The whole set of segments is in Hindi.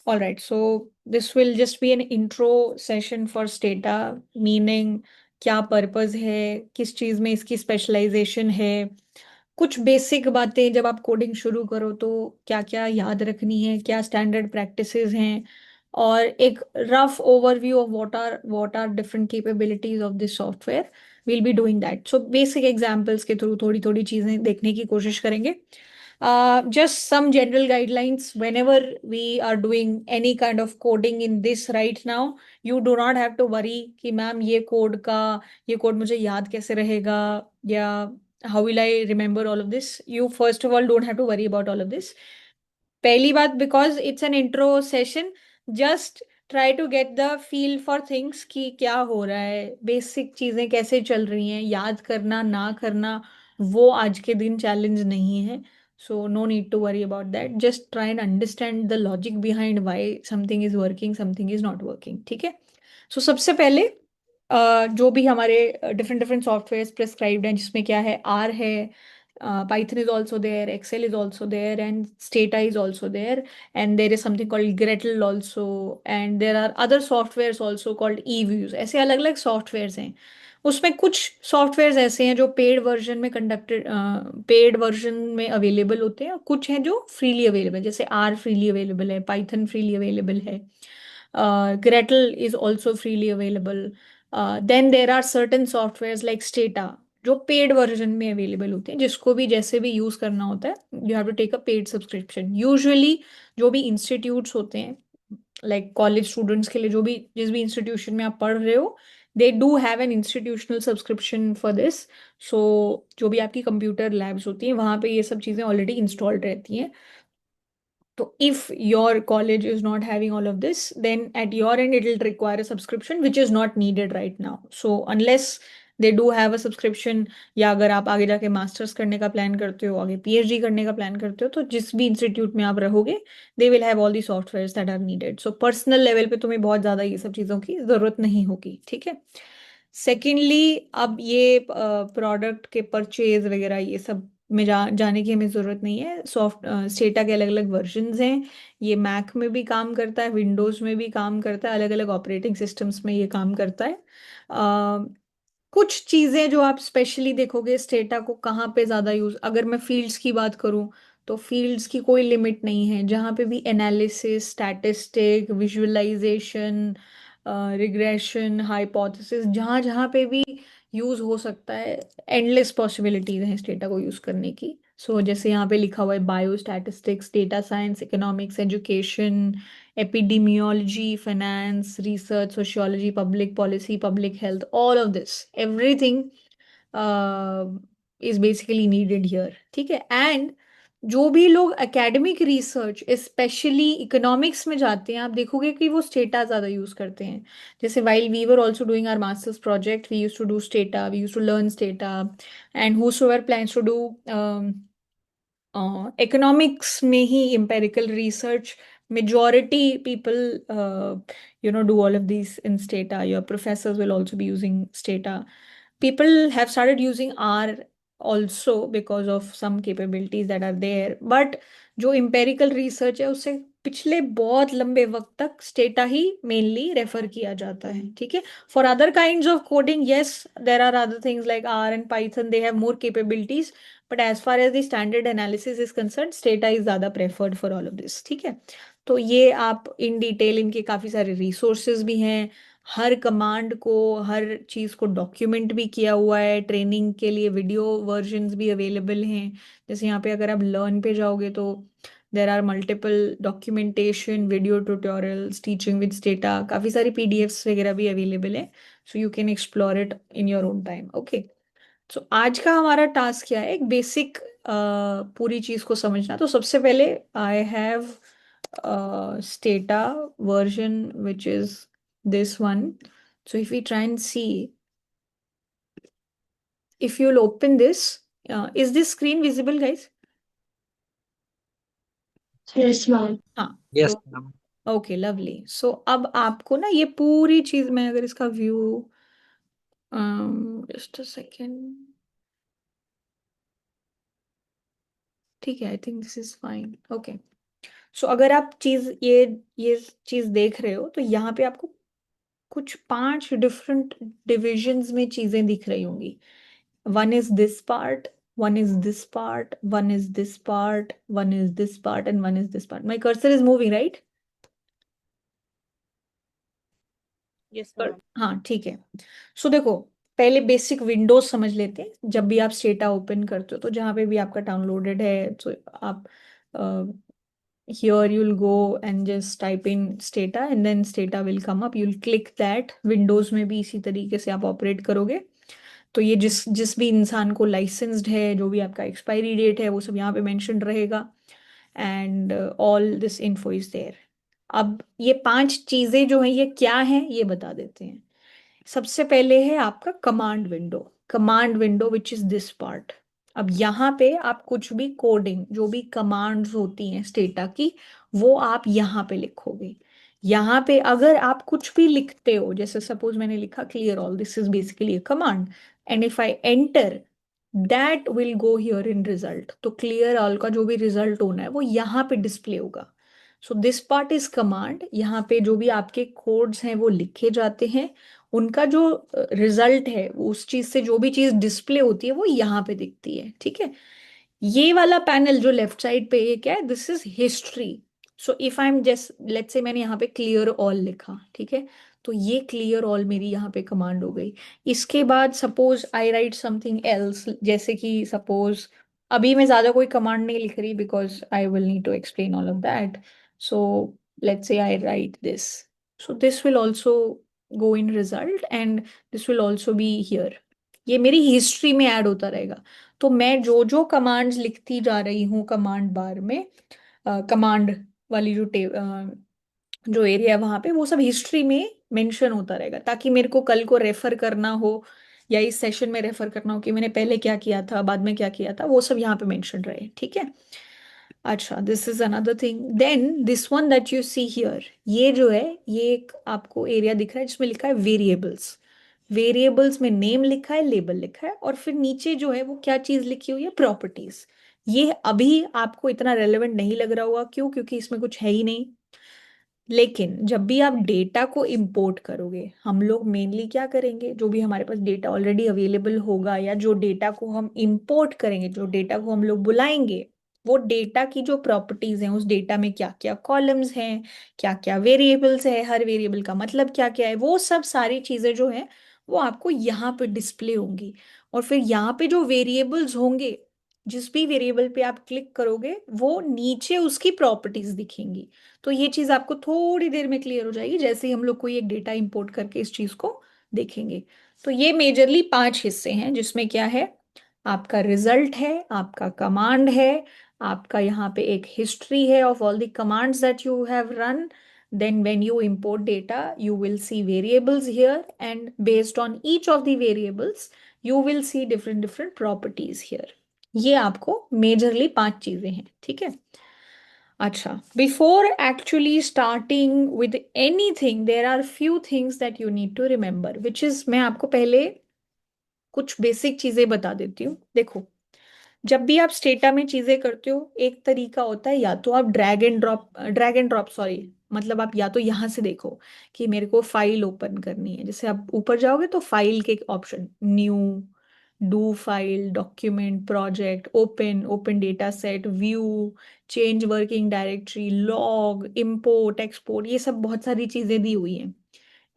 All right, so this will just be an intro session for Stata, meaning क्या पर्पस है, किस चीज़ में इसकी स्पेशलाइजेशन है, कुछ बेसिक बातें जब आप कोडिंग शुरू करो तो क्या क्या याद रखनी है, क्या स्टैंडर्ड प्रैक्टिसेस हैं, और एक rough overview of what are different capabilities of this software. We'll be doing that. So basic examples के थ्रू थोड़ी थोड़ी चीज़ें देखने की कोशिश करेंगे. Just some general guidelines whenever we are doing any kind of coding in this right now. You do not have to worry कि मैम ये कोड मुझे याद कैसे रहेगा, या how will I remember all of this. You first of all don't have to worry about all of this. पहली बात, because it's an intro session, just try to get the feel for things कि क्या हो रहा है, बेसिक चीज़ें कैसे चल रही हैं, याद करना ना करना वो आज के दिन चैलेंज नहीं है. So no need to worry about that. Just try and understand the logic behind why something is working, something is not working. ठीक है. सो सबसे पहले जो भी हमारे डिफरेंट डिफरेंट सॉफ्टवेयर प्रिस्क्राइब्ड हैं, जिसमें क्या है, आर है, Python is also there, Excel is also there, and Stata is also there, and there is something called Gretel also, and there are other softwares also called eViews. ऐसे अलग अलग सॉफ्टवेयर्स हैं. उसमें कुछ सॉफ्टवेयर्स ऐसे हैं जो पेड वर्जन में अवेलेबल होते हैं, और कुछ हैं जो फ्रीली अवेलेबल, जैसे आर फ्रीली अवेलेबल है, पाइथन फ्रीली अवेलेबल है, gretl is also freely available. Then there are certain software like Stata जो पेड वर्जन में अवेलेबल होते हैं, जिसको भी जैसे भी यूज़ करना होता है you have to take a paid subscription. Usually जो भी इंस्टीट्यूट्स होते हैं, लाइक कॉलेज स्टूडेंट्स के लिए, जो भी जिस भी इंस्टीट्यूशन में आप पढ़ रहे हो, they do have an institutional subscription for this. So जो भी आपकी कंप्यूटर लैब्स होती हैं वहाँ पे ये सब चीज़ें ऑलरेडी इंस्टॉल्ड रहती हैं. So if your college is not having all of this, then at your end it will require a subscription, which is not needed right now. So unless they do have a subscription, या अगर आप आगे जाके मास्टर्स करने का प्लान करते हो, आगे पीएचडी करने का प्लान करते हो, तो जिस भी इंस्टीट्यूट में आप रहोगे, they will have all the software that are needed. So personal level पे तुम्हें बहुत ज़्यादा ये सब चीज़ों की ज़रूरत नहीं होगी. ठीक है. सेकेंडली, अब ये प्रोडक्ट के परचेज वगैरह ये सब में जाने की हमें ज़रूरत नहीं है. स्टेटा के अलग अलग वर्जन्स हैं. ये मैक में भी काम करता है, विंडोज़ में भी काम करता है, अलग अलग ऑपरेटिंग सिस्टम्स में ये काम करता है. कुछ चीज़ें जो आप स्पेशली देखोगे स्टेटा को कहाँ पे ज़्यादा यूज़, अगर मैं फील्ड्स की बात करूँ तो फील्ड्स की कोई लिमिट नहीं है. जहाँ पे भी analysis, statistic, visualisation, regression, hypothesis, जहाँ जहाँ पे भी यूज़ हो सकता है, एंडलेस पॉसिबिलिटीज हैं इस डेटा को यूज़ करने की. सो जैसे यहाँ पे लिखा हुआ है, bio statistics, data science, economics, education, epidemiology, finance, research, sociology, public policy, public health, all of this, everything uh, is basically needed here. ठीक है. एंड जो भी लोग एकेडमिक रिसर्च स्पेशली इकोनॉमिक्स में जाते हैं, आप देखोगे कि वो स्टेटा ज़्यादा यूज़ करते हैं. जैसे while we were also doing our masters project, we used to do Stata, we used to learn Stata. And whosoever plans to do economics में ही empirical research, majority people do all of these in Stata. Your professors will also be using Stata. People have started using R also because of some capabilities that are there, but जो empirical research है उससे पिछले बहुत लंबे वक्त तक स्टेटा ही मेनली रेफर किया जाता है. ठीक है. For other kinds of coding, yes, there are other things like R and Python, they have more capabilities, but as far as the standard analysis is concern, Stata is ज़्यादा preferred for all of this. ठीक है. तो ये आप इन डिटेल, इनके काफ़ी सारे रिसोर्सेज भी हैं, हर कमांड को, हर चीज़ को डॉक्यूमेंट भी किया हुआ है. ट्रेनिंग के लिए वीडियो वर्जन्स भी अवेलेबल हैं. जैसे यहाँ पे अगर आप लर्न पे जाओगे तो there are multiple documentation, video tutorials, teaching with Stata, काफ़ी सारी पीडीएफ्स वगैरह भी अवेलेबल है. So you can explore it in your own time. Okay. So आज का हमारा टास्क क्या है, एक बेसिक पूरी चीज को समझना. तो सबसे पहले I have Stata version which is this one. So if we try and see, if you will open this, is this screen visible guys? Yes, ma'am. हाँ. तो yes ma'am. Okay, lovely. So अब आपको ना ये पूरी चीज, मैं अगर इसका व्यू, जस्ट अ सेकेंड. ठीक है, I think this is fine. Okay. So अगर आप ये चीज देख रहे हो तो यहाँ पे आपको कुछ 5 डिफरेंट डिविजन्स में चीजें दिख रही होंगी. One is this part, one is this part, one is this part, one is this part and one is this part. My cursor is moving right. Yes पर मैम। हाँ ठीक है. सो देखो, पहले बेसिक विंडोज समझ लेते हैं. जब भी आप स्टेटा ओपन करते हो तो जहाँ पे भी आपका डाउनलोडेड है, तो आप here you'll go and just type in stata and then stata will come up. You'll click that. Windows में भी इसी तरीके से आप ऑपरेट करोगे. तो ये जिस जिस भी इंसान को लाइसेंस्ड है, जो भी आपका एक्सपायरी डेट है, वो सब यहाँ पे मेंशन रहेगा. And all this info is there. अब ये 5 चीजें जो है ये क्या है ये बता देते हैं. सबसे पहले है आपका command window which is this part. अब यहाँ पे आप कुछ भी कोडिंग, जो भी कमांड्स होती हैं स्टेटा की, वो आप यहाँ पे लिखोगे. यहाँ पे अगर आप कुछ भी लिखते हो, जैसे सपोज मैंने लिखा clear all, this is basically a command. And if I enter, that will go here in result. तो क्लियर ऑल का जो भी रिजल्ट होना है वो यहाँ पे डिस्प्ले होगा. So this part is command. यहाँ पे जो भी आपके कोड्स हैं वो लिखे जाते हैं. उनका जो रिजल्ट है, उस चीज से जो भी चीज डिस्प्ले होती है वो यहाँ पे दिखती है. ठीक है. ये वाला पैनल जो लेफ्ट साइड पे, ये क्या है? This is history. So if I am just let's say मैंने यहाँ पे क्लियर ऑल लिखा, ठीक है, तो ये क्लियर ऑल मेरी यहाँ पे कमांड हो गई. इसके बाद suppose I right something else, जैसे कि सपोज अभी मैं ज्यादा कोई कमांड नहीं लिख रही because I will need to explain all of that. So let's say I write this. So this will also go in result and this will also be here. ये मेरी हिस्ट्री में ऐड होता रहेगा. तो मैं जो जो कमांड्स लिखती जा रही हूँ कमांड बार में, कमांड वाली जो एरिया है वहां पे, वो सब हिस्ट्री में मेंशन होता रहेगा, ताकि मेरे को कल को रेफर करना हो या इस सेशन में रेफर करना हो कि मैंने पहले क्या किया था, बाद में क्या किया था, वो सब यहाँ पे मेंशन रहे. ठीक है. अच्छा, this is another thing. Then this one that you see here, ये जो है, ये एक आपको एरिया दिख रहा है जिसमें लिखा है वेरिएबल्स. वेरिएबल्स में नेम लिखा है, लेबल लिखा है, और फिर नीचे जो है वो क्या चीज लिखी हुई है? प्रॉपर्टीज. ये अभी आपको इतना रेलेवेंट नहीं लग रहा होगा. क्यों? क्योंकि इसमें कुछ है ही नहीं. लेकिन जब भी आप डेटा को इंपोर्ट करोगे, हम लोग मेनली क्या करेंगे? जो भी हमारे पास डेटा ऑलरेडी अवेलेबल होगा, या जो डेटा को हम इंपोर्ट करेंगे, जो डेटा को हम लोग बुलाएंगे, वो डेटा की जो प्रॉपर्टीज हैं, उस डेटा में क्या क्या कॉलम्स हैं, क्या क्या वेरिएबल्स है, हर वेरिएबल का मतलब क्या क्या है, वो सब सारी चीजें जो हैं वो आपको यहाँ पे डिस्प्ले होंगी. और फिर यहाँ पे जो वेरिएबल्स होंगे, जिस भी वेरिएबल पे आप क्लिक करोगे, वो नीचे उसकी प्रॉपर्टीज दिखेंगी. तो ये चीज आपको थोड़ी देर में क्लियर हो जाएगी जैसे ही हम लोग कोई एक डेटा इंपोर्ट करके इस चीज को देखेंगे. तो ये मेजरली 5 हिस्से हैं, जिसमें क्या है? आपका रिजल्ट है, आपका कमांड है, आपका यहाँ पे एक हिस्ट्री है of all the commands that you have run. Then when you import data, you will see variables here, and based on each of the variables, you will see different different properties here. ये आपको मेजरली 5 चीजें हैं. ठीक है. अच्छा, before actually starting with anything, there are few things that you need to remember, which is, मैं आपको पहले कुछ बेसिक चीजें बता देती हूँ. देखो, जब भी आप स्टेटा में चीजें करते हो, एक तरीका होता है, या तो आप ड्रैग एंड ड्रॉप सॉरी, मतलब आप या तो यहां से देखो कि मेरे को फाइल ओपन करनी है. जैसे आप ऊपर जाओगे तो फाइल के option, new, do file, document, project, open, open data set, view, change working directory, log, import, export, ये सब बहुत सारी चीजें दी हुई हैं.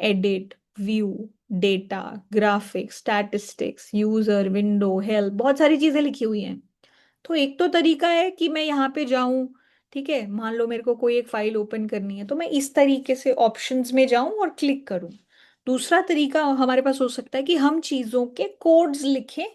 Edit, view, data, graphics, statistics, user, window, help, बहुत सारी चीजें लिखी हुई हैं. तो एक तो तरीका है कि मैं यहाँ पे जाऊं, ठीक है, मान लो मेरे को कोई एक फाइल ओपन करनी है, तो मैं इस तरीके से ऑप्शंस में जाऊं और क्लिक करूं. दूसरा तरीका हमारे पास हो सकता है कि हम चीजों के कोड्स लिखें,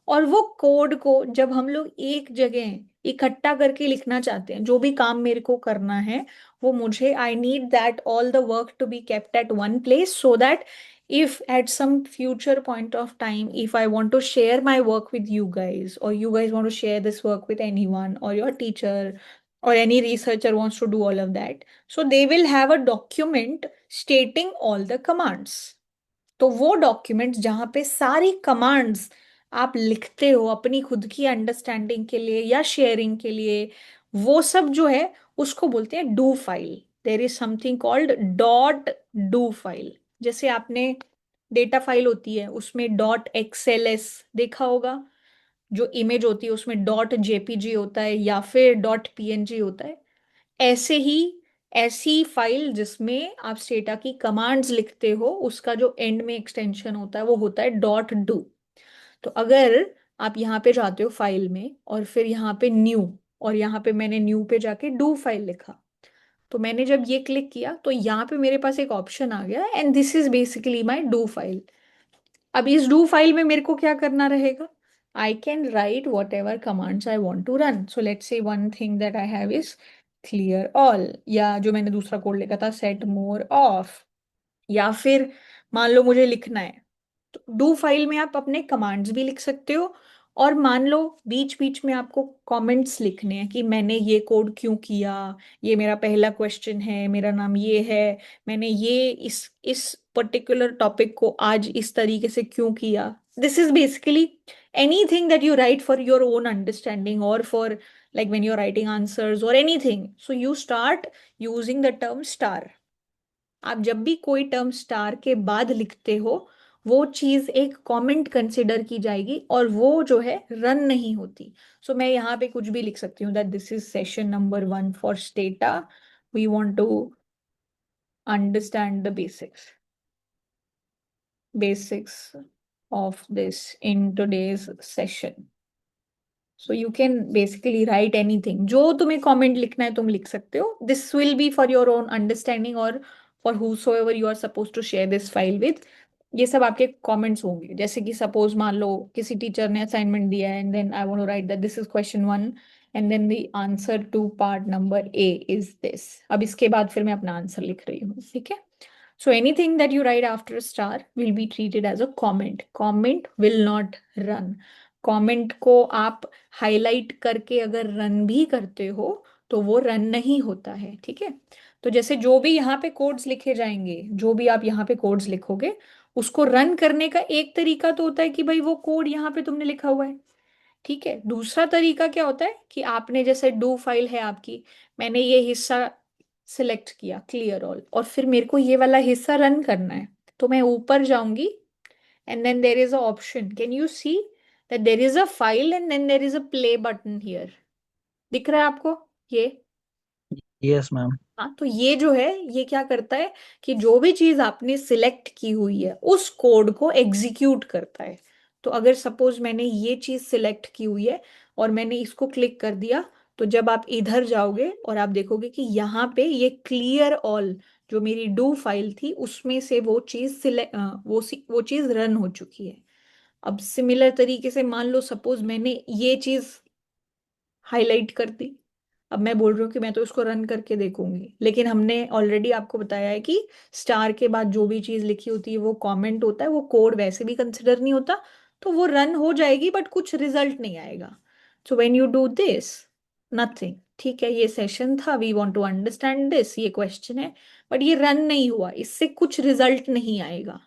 और वो कोड को जब हम लोग एक जगह इकट्ठा करके लिखना चाहते हैं, जो भी काम मेरे को करना है, वो मुझे, I need that all the work to be kept at one place, so that if at some future point of time, if I want to share my work with you guys, or you guys want to share this work with anyone, or your teacher, or any researcher wants to do all of that, so they will have a document stating all the commands. तो वो डॉक्यूमेंट्स जहाँ पे सारी कमांड्स आप लिखते हो अपनी खुद की अंडरस्टैंडिंग के लिए या शेयरिंग के लिए, वो सब जो है उसको बोलते हैं do file. There is something called dot do file. जैसे आपने डेटा फाइल होती है उसमें डॉट एक्सएलएस देखा होगा, जो इमेज होती है उसमें डॉट जेपीजी होता है या फिर डॉट पीएनजी होता है। ऐसे ही ऐसी फाइल जिसमें आप स्टेटा की कमांड्स लिखते हो उसका जो एंड में एक्सटेंशन होता है वो होता है डॉट डू। तो अगर आप यहाँ पे जाते हो फाइल में और फिर यहाँ पे न्यू, और यहाँ पे मैंने न्यू पे जाके डू फाइल लिखा, तो मैंने जब ये क्लिक किया तो यहाँ पे मेरे पास एक ऑप्शन आ गया and this is basically my do file. अब इस डू फाइल में मेरे को क्या करना रहेगा? I can write whatever commands I want to run. So let's say one thing that I have is clear all, या जो मैंने दूसरा कोड लिखा था सेट मोर ऑफ, या फिर मान लो मुझे लिखना है, तो डू फाइल में आप अपने कमांड्स भी लिख सकते हो। और मान लो बीच बीच में आपको कमेंट्स लिखने हैं कि मैंने ये कोड क्यों किया, ये मेरा पहला क्वेश्चन है, मेरा नाम ये है, मैंने ये इस पर्टिकुलर टॉपिक को आज इस तरीके से क्यों किया। This is basically anything that you right for your own understanding और for like when you're writing answers or anything, so you start using the term star। आप जब भी कोई टर्म स्टार के बाद लिखते हो वो चीज एक कमेंट कंसिडर की जाएगी और वो जो है रन नहीं होती। सो मैं यहाँ पे कुछ भी लिख सकती हूँ that this is session number 1 for Stata, we want to understand the basics of this in today's session. So you can basically write anything, जो तुम्हें कमेंट लिखना है तुम लिख सकते हो। This will be for your own understanding और for whosoever you are supposed to share this file with। ये सब आपके कमेंट्स होंगे। जैसे कि सपोज मान लो किसी टीचर ने असाइनमेंट दिया है and then I want to write that this is question 1 and then the answer to part number A is this. अब इसके बाद फिर मैं अपना आंसर लिख रही हूँ, ठीक है। So anything that you write after a star will be treated as a comment. Comment will not run. Comment को आप हाईलाइट करके अगर रन भी करते हो तो वो रन नहीं होता है, ठीक है। तो जैसे जो भी यहाँ पे कोड्स लिखे जाएंगे, जो भी आप यहाँ पे कोड्स लिखोगे उसको रन करने का एक तरीका तो होता है कि भाई वो कोड यहाँ पे तुमने लिखा हुआ है, ठीक है। दूसरा तरीका क्या होता है कि आपने जैसे डू फाइल है आपकी, मैंने ये हिस्सा सिलेक्ट किया क्लियर ऑल और फिर मेरे को ये वाला हिस्सा रन करना है, तो मैं ऊपर जाऊंगी and then there is a option, can you see that there is a file and then there is a play button here, दिख रहा है आपको ये? Yes ma'am. हाँ, तो ये जो है ये क्या करता है कि जो भी चीज आपने सिलेक्ट की हुई है उस कोड को एग्जीक्यूट करता है। तो अगर सपोज मैंने ये चीज सिलेक्ट की हुई है और मैंने इसको क्लिक कर दिया, तो जब आप इधर जाओगे और आप देखोगे कि यहाँ पे ये क्लियर ऑल जो मेरी डू फाइल थी उसमें से वो चीज सिलेक्ट वो चीज रन हो चुकी है। अब सिमिलर तरीके से मान लो सपोज मैंने ये चीज हाईलाइट कर दी, अब मैं बोल रही हूँ कि मैं तो इसको रन करके देखूंगी, लेकिन हमने ऑलरेडी आपको बताया है कि स्टार के बाद जो भी चीज लिखी होती है वो कमेंट होता है, वो कोड वैसे भी कंसिडर नहीं होता, तो वो रन हो जाएगी बट कुछ रिजल्ट नहीं आएगा। So when you do this nothing, ठीक है, ये सेशन था, we want to understand this, ये क्वेश्चन है, बट ये रन नहीं हुआ, इससे कुछ रिजल्ट नहीं आएगा।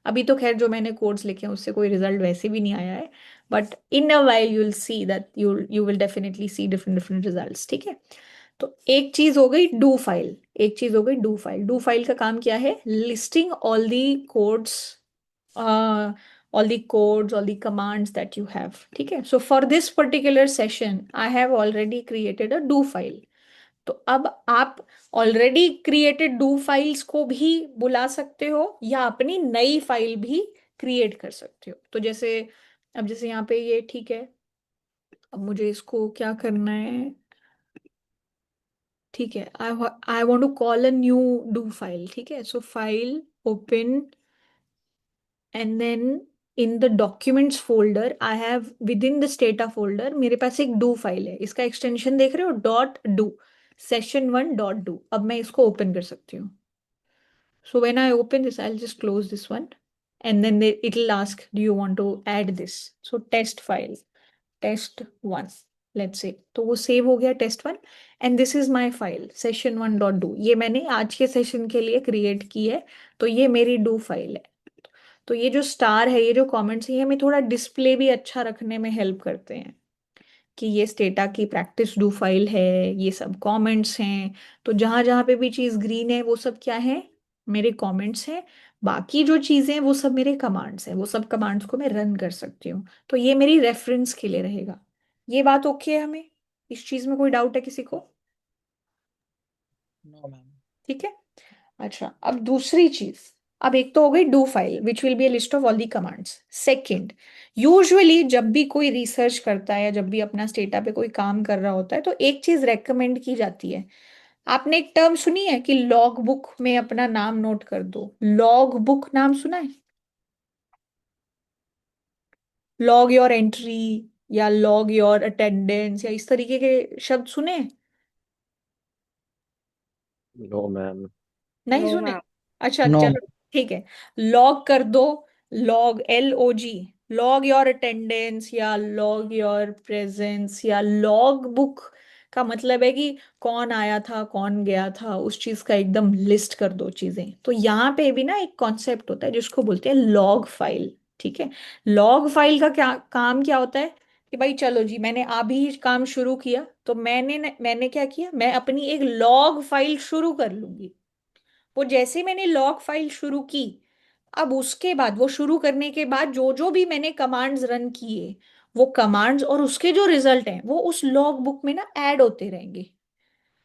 अभी तो खैर जो मैंने कोड्स लिखे हैं उससे कोई रिजल्ट वैसे भी नहीं आया है, but in a while you will see that you will definitely see different different results, ठीक है। तो एक चीज हो गई डू फाइल, एक चीज हो गई डू फाइल। डू फाइल का काम क्या है? Listing all the codes, all the codes, all the commands that you have, ठीक है। So for this particular session I have already created a do file. तो अब आप ऑलरेडी क्रिएटेड डू फाइल्स को भी बुला सकते हो या अपनी नई फाइल भी क्रिएट कर सकते हो। तो जैसे अब जैसे यहाँ पे ये ठीक है, अब मुझे इसको क्या करना है, ठीक है, I want to call a new do file, ठीक है। So file open and then in the documents folder I have within the Stata folder मेरे पास एक डू फाइल है, इसका एक्सटेंशन देख रहे हो dot do, session 1 dot do. अब मैं इसको ओपन कर सकती हूँ। So when I open this, I'll just close this one and then it'll ask, do you want to add this? So test file, test1, let's say. तो वो सेव हो गया test1 and this is my file session1.do। ये मैंने आज के सेशन के लिए क्रिएट की है, तो ये मेरी डू फाइल है। तो ये जो स्टार है, ये जो कमेंट्स है, ये हमें थोड़ा डिस्प्ले भी अच्छा रखने में हेल्प करते हैं। कि ये स्टेटा की प्रैक्टिस डू फाइल है, ये सब कमेंट्स हैं। तो जहां जहां पे भी चीज ग्रीन है वो सब क्या है, मेरे कमेंट्स हैं। बाकी जो चीजें हैं वो सब मेरे कमांड्स हैं, वो सब कमांड्स को मैं रन कर सकती हूँ। तो ये मेरी रेफरेंस के लिए रहेगा। ये बात ओके है हमें? इस चीज में कोई डाउट है किसी को? No ma'am. ठीक है। अच्छा, अब दूसरी चीज। अब एक तो हो गई do file which will be A list of all the commands. Second, usually जब भी कोई रिसर्च करता है या जब भी अपना स्टेटा पे कोई काम कर रहा होता है तो एक चीज रेकमेंड की जाती है। आपने एक टर्म सुनी है कि लॉग बुक में अपना नाम नोट कर दो? लॉग बुक नाम सुना है? लॉग योर एंट्री या लॉग योर अटेंडेंस या इस तरीके के शब्द सुने हैं? No ma'am. नहीं नो सुने? मैम। अच्छा नो। चलो, ठीक है। लॉग कर दो। Log, LOG। Log your attendance या लॉग योर प्रेजेंस या लॉग बुक का मतलब है कि कौन आया था कौन गया था, उस चीज का एकदम लिस्ट कर दो चीजें। तो यहाँ पे भी ना एक कॉन्सेप्ट होता है जिसको बोलते हैं लॉग फाइल। ठीक है। लॉग फाइल का क्या काम, क्या होता है कि भाई चलो जी, मैंने अभी काम शुरू किया तो मैंने क्या किया, मैं अपनी एक लॉग फाइल शुरू कर लूंगी। वो जैसे मैंने लॉग फाइल शुरू की, अब उसके बाद वो शुरू करने के बाद जो जो भी मैंने कमांड्स रन किए, वो कमांड्स और उसके जो रिजल्ट हैं वो उस लॉग बुक में ना ऐड होते रहेंगे।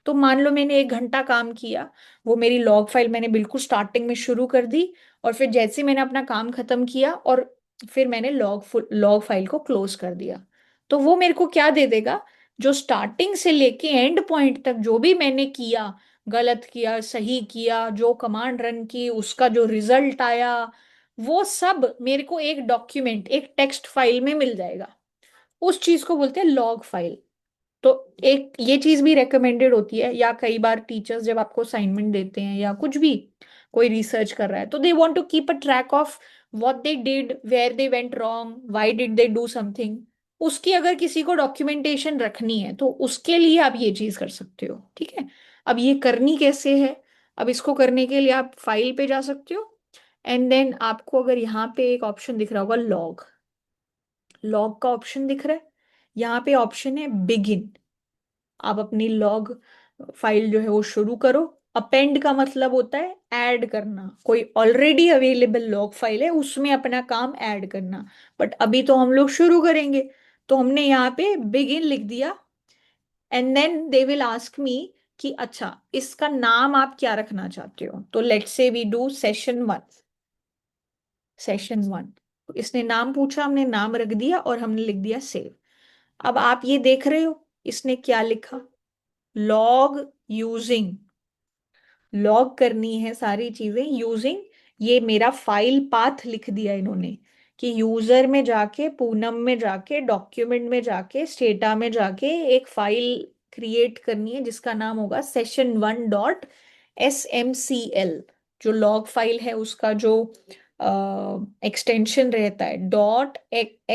तो मान लो मैंने 1 घंटा काम किया, वो मेरी लॉग फाइल मैंने बिल्कुल स्टार्टिंग में शुरू कर दी, और फिर जैसे मैंने अपना काम खत्म किया और फिर मैंने लॉग फाइल को क्लोज कर दिया, तो वो मेरे को क्या दे देगा, जो स्टार्टिंग से लेके एंड पॉइंट तक जो भी मैंने किया, गलत किया सही किया, जो कमांड रन की उसका जो रिजल्ट आया, वो सब मेरे को एक डॉक्यूमेंट, एक टेक्स्ट फाइल में मिल जाएगा। उस चीज को बोलते हैं लॉग फाइल। तो एक ये चीज भी रेकमेंडेड होती है, या कई बार टीचर्स जब आपको असाइनमेंट देते हैं या कुछ भी, कोई रिसर्च कर रहा है तो they want to keep a track of what they did, where they went wrong, why did they do something. उसकी अगर किसी को डॉक्यूमेंटेशन रखनी है तो उसके लिए आप ये चीज कर सकते हो। ठीक है। अब ये करनी कैसे है? अब इसको करने के लिए आप फाइल पे जा सकते हो, एंड देन आपको अगर यहाँ पे एक ऑप्शन दिख रहा होगा लॉग, लॉग का ऑप्शन दिख रहा है, यहाँ पे ऑप्शन है बिगिन। आप अपनी लॉग फाइल जो है वो शुरू करो। अपेंड का मतलब होता है ऐड करना, कोई ऑलरेडी अवेलेबल लॉग फाइल है उसमें अपना काम ऐड करना। बट अभी तो हम लोग शुरू करेंगे, तो हमने यहाँ पे बिगिन लिख दिया। And then they will ask me कि अच्छा इसका नाम आप क्या रखना चाहते हो, तो let's say we do session 1। Session 1, तो इसने नाम पूछा, हमने नाम रख दिया और हमने लिख दिया सेव। अब आप ये देख रहे हो इसने क्या लिखा, लॉग यूजिंग। लॉग करनी है सारी चीजें यूजिंग, ये मेरा फाइल पाथ लिख दिया इन्होंने कि यूजर में जाके, पूनम में जाके, डॉक्यूमेंट में जाके, स्टेटा में जाके एक फाइल क्रिएट करनी है जिसका नाम होगा session1.smcl। जो लॉग फाइल है उसका जो एक्सटेंशन रहता है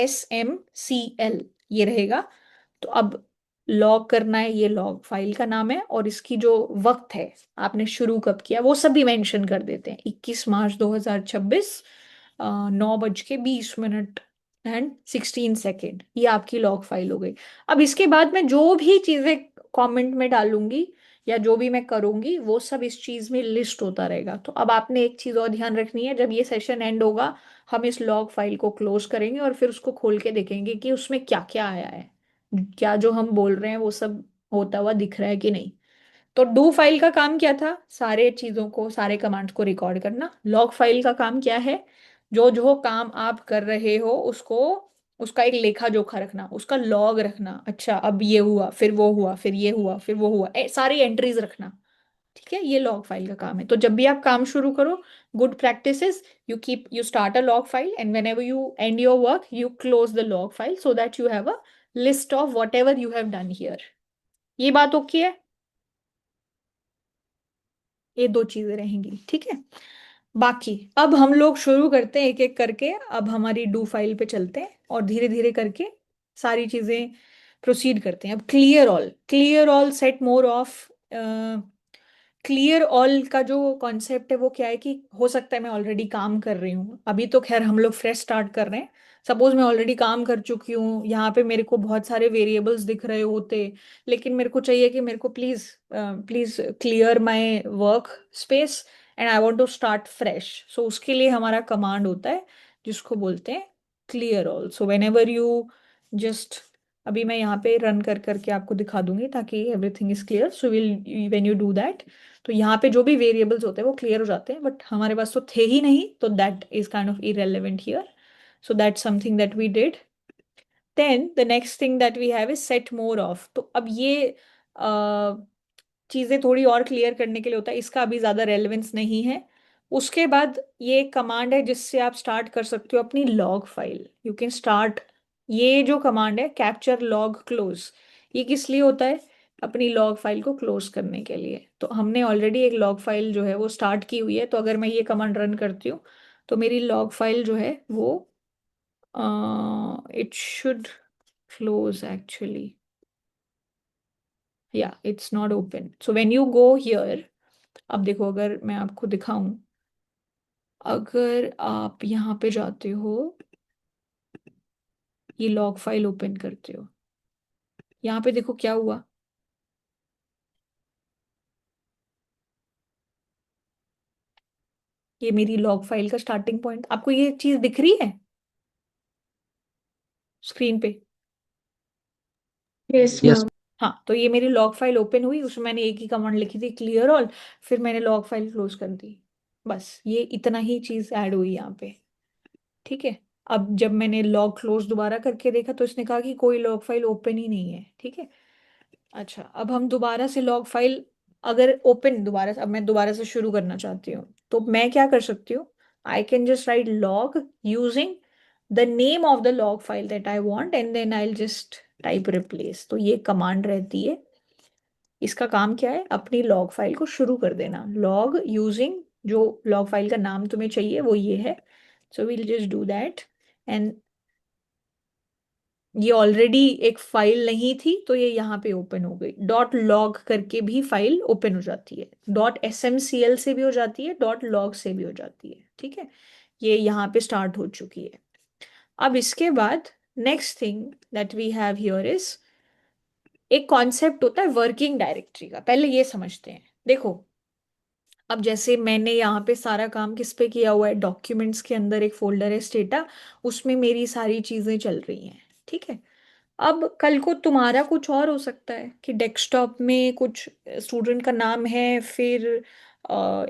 .smcl, ये रहेगा। तो अब लॉग करना है, ये लॉग फाइल का नाम है, और इसकी जो वक्त है, आपने शुरू कब किया, वो सब भी मेंशन कर देते हैं। 21 मार्च 2026, 9:20 एंड 16 सेकेंड, ये आपकी लॉग फाइल हो गई। अब इसके बाद मैं जो भी चीजें कमेंट में डालूंगी या जो भी मैं करूंगी वो सब इस चीज में लिस्ट होता रहेगा। तो अब आपने एक चीज और ध्यान रखनी है, जब ये सेशन एंड होगा हम इस लॉग फाइल को क्लोज करेंगे और फिर उसको खोल के देखेंगे कि उसमें क्या क्या आया है, क्या जो हम बोल रहे हैं वो सब होता हुआ दिख रहा है कि नहीं। तो डू फाइल का काम क्या था, सारे चीजों को, सारे कमांड्स को रिकॉर्ड करना। लॉग फाइल का काम क्या है, जो जो काम आप कर रहे हो उसको, उसका एक लेखा जोखा रखना, उसका लॉग रखना। अच्छा अब ये हुआ, फिर वो हुआ, फिर ये हुआ, फिर वो हुआ, सारी एंट्रीज रखना। ठीक है, ये लॉग फाइल का काम है। तो जब भी आप काम शुरू करो, good practice is you start a log file and when ever you and your work you close the log file so that you have a list of what ever you have done here. ये बात ओके है? ये दो चीजें रहेंगी। ठीक है। बाकी अब हम लोग शुरू करते हैं एक एक करके, अब हमारी डू फाइल पे चलते हैं और धीरे धीरे करके सारी चीजें प्रोसीड करते हैं। अब clear all set more of. Clear all का जो कॉन्सेप्ट है वो क्या है कि हो सकता है मैं ऑलरेडी काम कर रही हूँ, अभी तो खैर हम लोग फ्रेश स्टार्ट कर रहे हैं, सपोज मैं ऑलरेडी काम कर चुकी हूँ, यहाँ पे मेरे को बहुत सारे वेरिएबल्स दिख रहे होते, लेकिन मेरे को चाहिए कि मेरे को please please clear my work space and I want to start fresh. So उसके लिए हमारा कमांड होता है जिसको बोलते हैं clear all. So whenever you just, अभी मैं यहाँ पे रन कर करके आपको दिखा दूंगी ताकि everything is clear. So will when you do that, तो यहाँ पे जो भी वेरिएबल्स होते हैं वो क्लियर हो जाते हैं, बट हमारे पास तो थे ही नहीं, तो that is kind of irrelevant here. So that's something that we did. Then the next thing that we have is set more off. तो अब ये चीज़ें थोड़ी और क्लियर करने के लिए होता है, इसका अभी ज़्यादा रेलेवेंस नहीं है। उसके बाद ये एक कमांड है जिससे आप स्टार्ट कर सकते हो अपनी log file. You can start, ये जो कमांड है कैप्चर लॉग क्लोज, ये किस लिए होता है? अपनी लॉग फाइल को क्लोज करने के लिए। तो हमने ऑलरेडी एक लॉग फाइल जो है वो स्टार्ट की हुई है, तो अगर मैं ये कमांड रन करती हूँ तो मेरी लॉग फाइल जो है वो it should close actually. Yeah, it's not open. So when you go here, अब देखो अगर मैं आपको दिखाऊं, अगर आप यहाँ पे जाते हो, ये लॉग फाइल ओपन करते हो, यहाँ पे देखो क्या हुआ। ये मेरी लॉग फाइल का स्टार्टिंग पॉइंट, आपको ये चीज दिख रही है स्क्रीन पे? Yes, Yes. ma'am. हाँ, तो ये मेरी लॉग फाइल ओपन हुई, उसमें मैंने एक ही कमांड लिखी थी क्लियर ऑल, फिर मैंने लॉग फाइल क्लोज कर दी। बस ये इतना ही चीज ऐड हुई यहाँ पे, ठीक है। अब जब मैंने लॉग क्लोज दोबारा करके देखा तो इसने कहा कि कोई लॉग फाइल ओपन ही नहीं है, ठीक है। अच्छा, अब हम दोबारा से लॉग फाइल, अगर ओपन दोबारा अब मैं दोबारा से शुरू करना चाहती हूँ तो मैं क्या कर सकती हूँ? I can just write log using the name of the log file that I want and then I just type replace. तो ये कमांड रहती है, इसका काम क्या है? अपनी लॉग फाइल को शुरू कर देना, लॉग यूजिंग जो लॉग फाइल का नाम तुम्हें चाहिए वो ये है। So we'll just do that and ये ऑलरेडी एक फाइल नहीं थी तो ये यहाँ पे ओपन हो गई। डॉट लॉग करके भी फाइल ओपन हो जाती है, डॉट एसएमसीएल से भी हो जाती है, डॉट लॉग से भी हो जाती है, ठीक है। ये यहाँ पे स्टार्ट हो चुकी है। अब इसके बाद next thing that we have here is, एक कॉन्सेप्ट होता है वर्किंग डायरेक्टरी का। पहले ये समझते हैं। देखो, अब जैसे मैंने यहाँ पे सारा काम किस पे किया हुआ है, डॉक्यूमेंट्स के अंदर एक फोल्डर है स्टेटा, उसमें मेरी सारी चीजें चल रही हैं, ठीक है। अब कल को तुम्हारा कुछ और हो सकता है कि डेस्कटॉप में कुछ स्टूडेंट का नाम है, फिर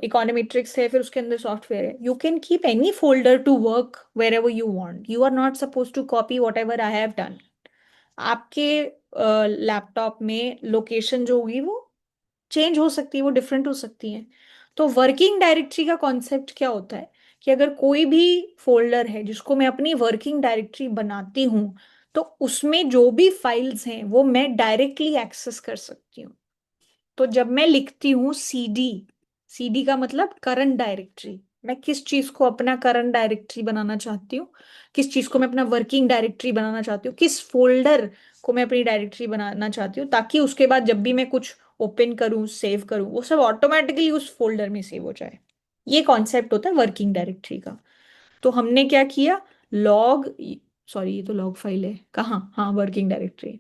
इकोनॉमेट्रिक्स है, फिर उसके अंदर सॉफ्टवेयर है। You can keep any folder to work wherever you want, you are not suppose to copy whatever I have done. आपके लैपटॉप में लोकेशन जो होगी वो चेंज हो सकती है, वो डिफरेंट हो सकती है। तो वर्किंग डायरेक्टरी का कॉन्सेप्ट क्या होता है कि अगर कोई भी फोल्डर है जिसको मैं अपनी वर्किंग डायरेक्टरी बनाती हूँ तो उसमें जो भी फाइल्स हैं वो मैं डायरेक्टली एक्सेस कर सकती हूँ। तो जब मैं लिखती हूँ सीडी, सीडी का मतलब करंट डायरेक्टरी, मैं किस चीज को अपना करंट डायरेक्टरी बनाना चाहती हूँ, किस चीज को मैं अपना वर्किंग डायरेक्टरी बनाना चाहती हूँ, किस फोल्डर को मैं अपनी डायरेक्टरी बनाना चाहती हूँ, ताकि उसके बाद जब भी मैं कुछ ओपन करूँ सेव करूँ वो सब ऑटोमेटिकली उस फोल्डर में सेव हो जाए। ये कॉन्सेप्ट होता है वर्किंग डायरेक्टरी का। तो हमने क्या किया, लॉग, सॉरी ये तो लॉग फाइल है कहाँ, हाँ वर्किंग डायरेक्टरी।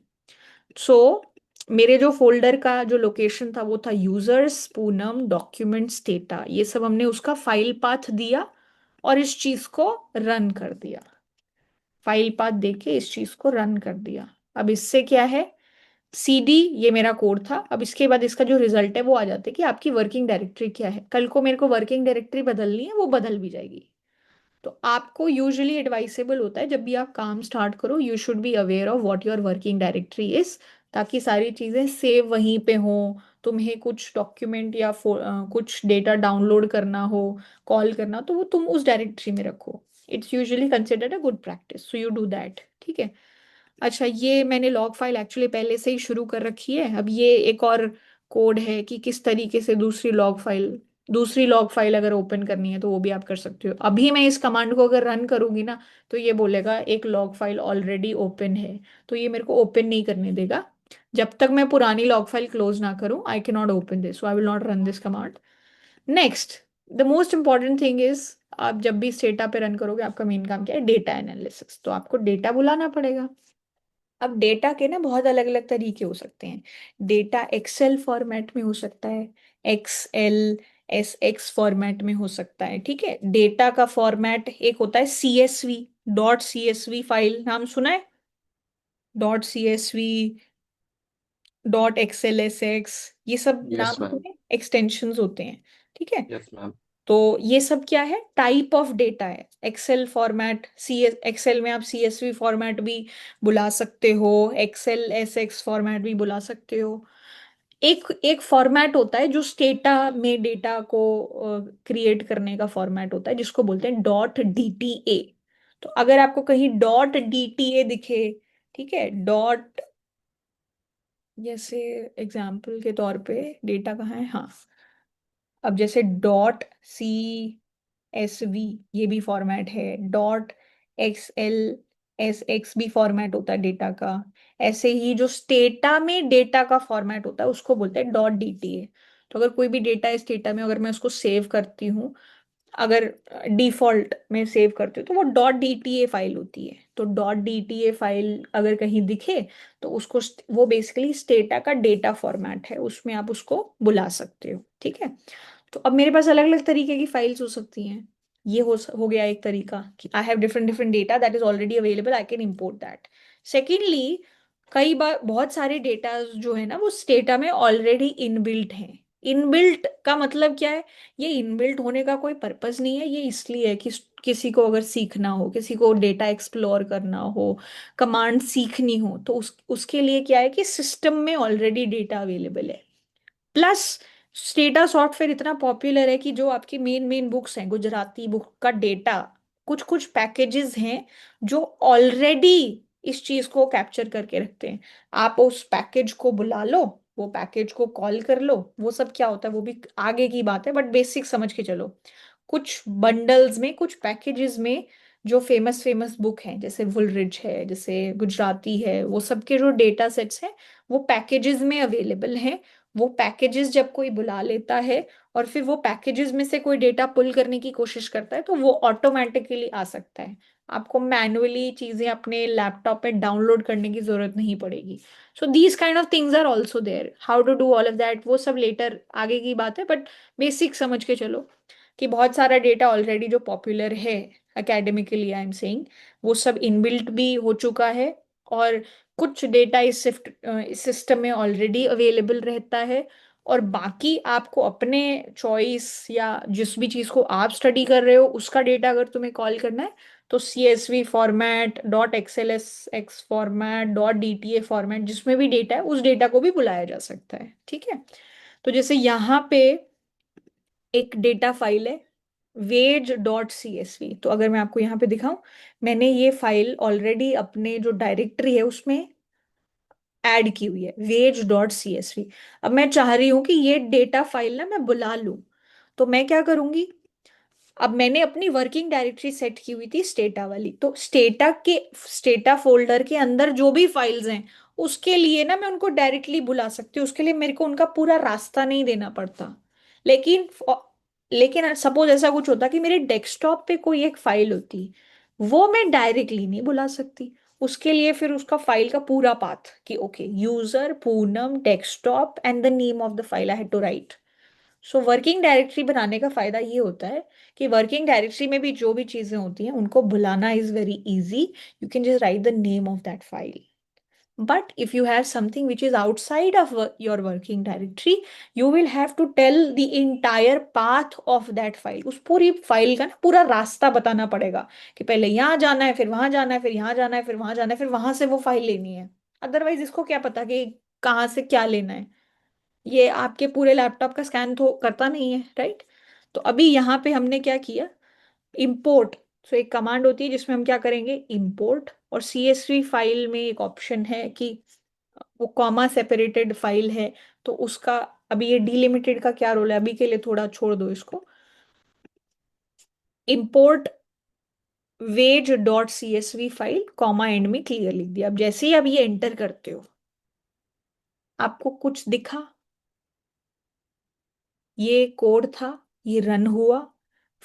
सो मेरे जो फोल्डर का जो लोकेशन था वो था यूजर्स पूनम डॉक्यूमेंट्स डेटा, ये सब हमने उसका फाइल पाथ दिया और इस चीज को रन कर दिया, फाइल पाथ देके इस चीज को रन कर दिया। अब इससे क्या है, सीडी ये मेरा कोड था। अब इसके बाद इसका जो रिजल्ट है वो आ जाता है कि आपकी वर्किंग डायरेक्टरी क्या है। कल को मेरे को वर्किंग डायरेक्टरी बदलनी है, वो बदल भी जाएगी। तो आपको यूजुअली एडवाइसेबल होता है जब भी आप काम स्टार्ट करो, you should be aware of what your working directory is, ताकि सारी चीजें सेव वहीं पे हो। तुम्हें कुछ डॉक्यूमेंट या कुछ डेटा डाउनलोड करना हो, कॉल करना, तो वो तुम उस डायरेक्टरी में रखो। It's usually considered a good practice, so you do that, ठीक है। अच्छा, ये मैंने लॉग फाइल एक्चुअली पहले से ही शुरू कर रखी है। अब ये एक और कोड है कि किस तरीके से दूसरी लॉग फाइल अगर ओपन करनी है तो वो भी आप कर सकते हो। अभी मैं इस कमांड को अगर रन करूंगी ना तो ये बोलेगा एक लॉग फाइल ऑलरेडी ओपन है, तो ये मेरे को ओपन नहीं करने देगा जब तक मैं पुरानी लॉग फाइल क्लोज ना करूं। I can not open this, so I will not run this command. Next, the most important thing is, आप जब भी स्टेटा पे रन करोगे आपका मेन काम क्या है, डेटा एनालिसिस, तो आपको डेटा बुलाना पड़ेगा। अब डेटा के ना बहुत अलग अलग तरीके हो सकते हैं। डेटा एक्सेल फॉर्मेट में हो सकता है, एक्सएल एस एक्स फॉर्मेट में हो सकता है, ठीक है। डेटा का फॉर्मेट एक होता है सीएसवी, डॉट सीएसवी फाइल, नाम सुना है? Dot CSV, dot XL S x, ये सब यस नाम मैम। सुने, एक्सटेंशंस होते हैं, ठीक है। Yes ma'am. तो ये सब क्या है, टाइप ऑफ डेटा है। एक्सेल फॉर्मेट, सी एक्सेल में आप सीएसवी फॉर्मेट भी बुला सकते हो, एक्सेल एसएक्स फॉर्मेट भी बुला सकते हो। एक एक फॉर्मेट होता है जो स्टेटा में डेटा को क्रिएट करने का फॉर्मेट होता है, जिसको बोलते हैं डॉट डीटीए। तो अगर आपको कहीं डॉट डीटीए दिखे, ठीक है, डॉट, जैसे एग्जाम्पल के तौर पे डेटा कहाँ है, हाँ, अब जैसे डॉट सी एस वी, ये भी फॉर्मेट है, dot x L S x भी फॉर्मेट होता है डेटा का। ऐसे ही जो स्टेटा में डेटा का फॉर्मेट होता है उसको बोलते हैं डॉट डीटीए। तो अगर कोई भी डेटा है स्टेटा में, अगर मैं उसको सेव करती हूँ, अगर डिफॉल्ट में सेव करते हो तो वो डॉट डीटीए फाइल होती है। तो डॉट डीटीए फाइल अगर कहीं दिखे तो उसको वो बेसिकली स्टेटा का डेटा फॉर्मेट है, उसमें आप उसको बुला सकते हो, ठीक है। तो अब मेरे पास अलग अलग तरीके की फाइल्स हो सकती हैं। ये हो गया एक तरीका कि I have different different data that is already available, I can import that. Secondly, कई बार बहुत सारे डेटा जो है ना वो स्टेटा में ऑलरेडी इनबिल्ट हैं। इनबिल्ट का मतलब क्या है, ये इनबिल्ट होने का कोई पर्पस नहीं है, ये इसलिए है कि किसी को अगर सीखना हो, किसी को डेटा एक्सप्लोर करना हो, कमांड सीखनी हो, तो उसके लिए क्या है कि सिस्टम में ऑलरेडी डेटा अवेलेबल है। प्लस स्टेटा सॉफ्टवेयर इतना पॉपुलर है कि जो आपकी मेन मेन बुक्स हैं, गुजराती बुक का डेटा, कुछ कुछ पैकेजेस हैं जो ऑलरेडी इस चीज को कैप्चर करके रखते हैं। आप उस पैकेज को बुला लो, वो पैकेज को कॉल कर लो, वो सब क्या होता है वो भी आगे की बात है, बट बेसिक समझ के चलो। कुछ बंडल्स में, कुछ पैकेजेस में जो फेमस फेमस बुक हैं, जैसे वुलरिज है, जैसे गुजराती है, वो सब के जो डेटा सेट्स हैं वो पैकेजेस में अवेलेबल हैं। वो पैकेजेस जब कोई बुला लेता है और फिर वो पैकेजेस में से कोई डेटा पुल करने की कोशिश करता है तो वो ऑटोमेटिकली आ सकता है। आपको मैन्युअली चीजें अपने लैपटॉप पे डाउनलोड करने की जरूरत नहीं पड़ेगी। So these kind of things are also there, how to do all of that वो सब लेटर आगे की बात है, बट बेसिक समझ के चलो कि बहुत सारा डेटा ऑलरेडी जो पॉपुलर है एकेडमिकली, आई एम सेइंग, वो सब इनबिल्ट भी हो चुका है। और कुछ डेटा इस सिस्टम में ऑलरेडी अवेलेबल रहता है। और बाकी आपको अपने चॉइस या जिस भी चीज़ को आप स्टडी कर रहे हो उसका डेटा अगर तुम्हें कॉल करना है, तो CSV format, dot XLS x format, dot DTA format, जिसमें भी डेटा है उस डेटा को भी बुलाया जा सकता है, ठीक है। तो जैसे यहाँ पे एक डेटा फाइल है वेज डॉट सीएसवी, तो अगर मैं आपको यहाँ पे दिखाऊं, मैंने ये फाइल ऑलरेडी अपने जो डायरेक्टरी है उसमें ऐड की हुई है, वेज डॉट सीएसवी। अब मैं चाह रही हूँ कि ये डेटा फाइल ना मैं बुला लूं, तो मैं क्या करूंगी, अब मैंने अपनी वर्किंग डायरेक्टरी सेट की हुई थी स्टेटा वाली, तो स्टेटा फोल्डर के अंदर जो भी फाइल्स हैं उसके लिए ना मैं उनको डायरेक्टली बुला सकती हूँ, उसके लिए मेरे को उनका पूरा रास्ता नहीं देना पड़ता। लेकिन लेकिन सपोज ऐसा कुछ होता कि मेरे डेस्कटॉप पे कोई एक फाइल होती, वो मैं डायरेक्टली नहीं बुला सकती। उसके लिए फिर उसका फाइल का पूरा पाथ कि okay, user Poonam desktop and the name of the file I had to write. So working directory बनाने का फायदा ये होता है कि वर्किंग डायरेक्टरी में भी जो भी चीजें होती हैं उनको बुलाना is very easy, you can just right the name of that file. But if you have something which is outside of your working directory, you will have to tell the entire path of that file, उस पूरी फाइल का ना पूरा रास्ता बताना पड़ेगा कि पहले यहाँ जाना है, फिर वहां जाना है, फिर यहाँ जाना है, फिर वहां जाना है, फिर वहां से वो फाइल लेनी है। अदरवाइज इसको क्या पता कि कहाँ से क्या लेना है, ये आपके पूरे लैपटॉप का स्कैन तो करता नहीं है, राइट। तो अभी यहाँ पे हमने क्या किया, इंपोर्ट। सो एक कमांड होती है जिसमें हम क्या करेंगे, इंपोर्ट, और सीएसवी फाइल में एक ऑप्शन है कि वो कॉमा सेपरेटेड फाइल है, तो उसका अभी ये डिलिमिटेड का क्या रोल है, अभी के लिए थोड़ा छोड़ दो इसको। Import wage dot CSV file comma and में क्लियर लिख दिया। अब जैसे ही आप ये एंटर करते हो आपको कुछ दिखा, ये कोड था, ये रन हुआ,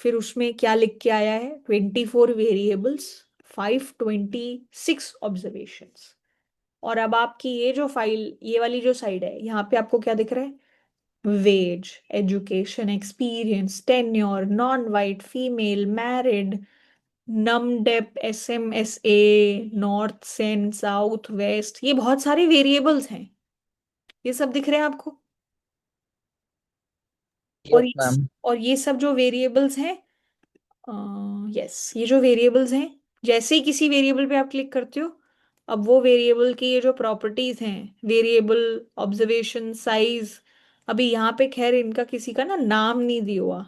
फिर उसमें क्या लिख के आया है, 24 वेरिएबल्स, 526 ऑब्जर्वेशंस। और अब आपकी ये जो फाइल, ये वाली जो साइड है, यहाँ पे आपको क्या दिख रहा है, wage, education, experience, tenure, non white, female, married, नमडेप, SMSA, north, cent, south, west, ये बहुत सारे वेरिएबल्स हैं। ये सब दिख रहे हैं आपको। और यस मैम। और ये सब जो वेरिएबल्स हैं, यस, ये जो वेरिएबल्स हैं, जैसे ही किसी वेरिएबल पे आप क्लिक करते हो, अब वो वेरिएबल की ये जो प्रॉपर्टीज हैं, वेरिएबल, ऑब्जर्वेशन, साइज, अभी यहाँ पे खैर इनका किसी का ना नाम नहीं दिया हुआ।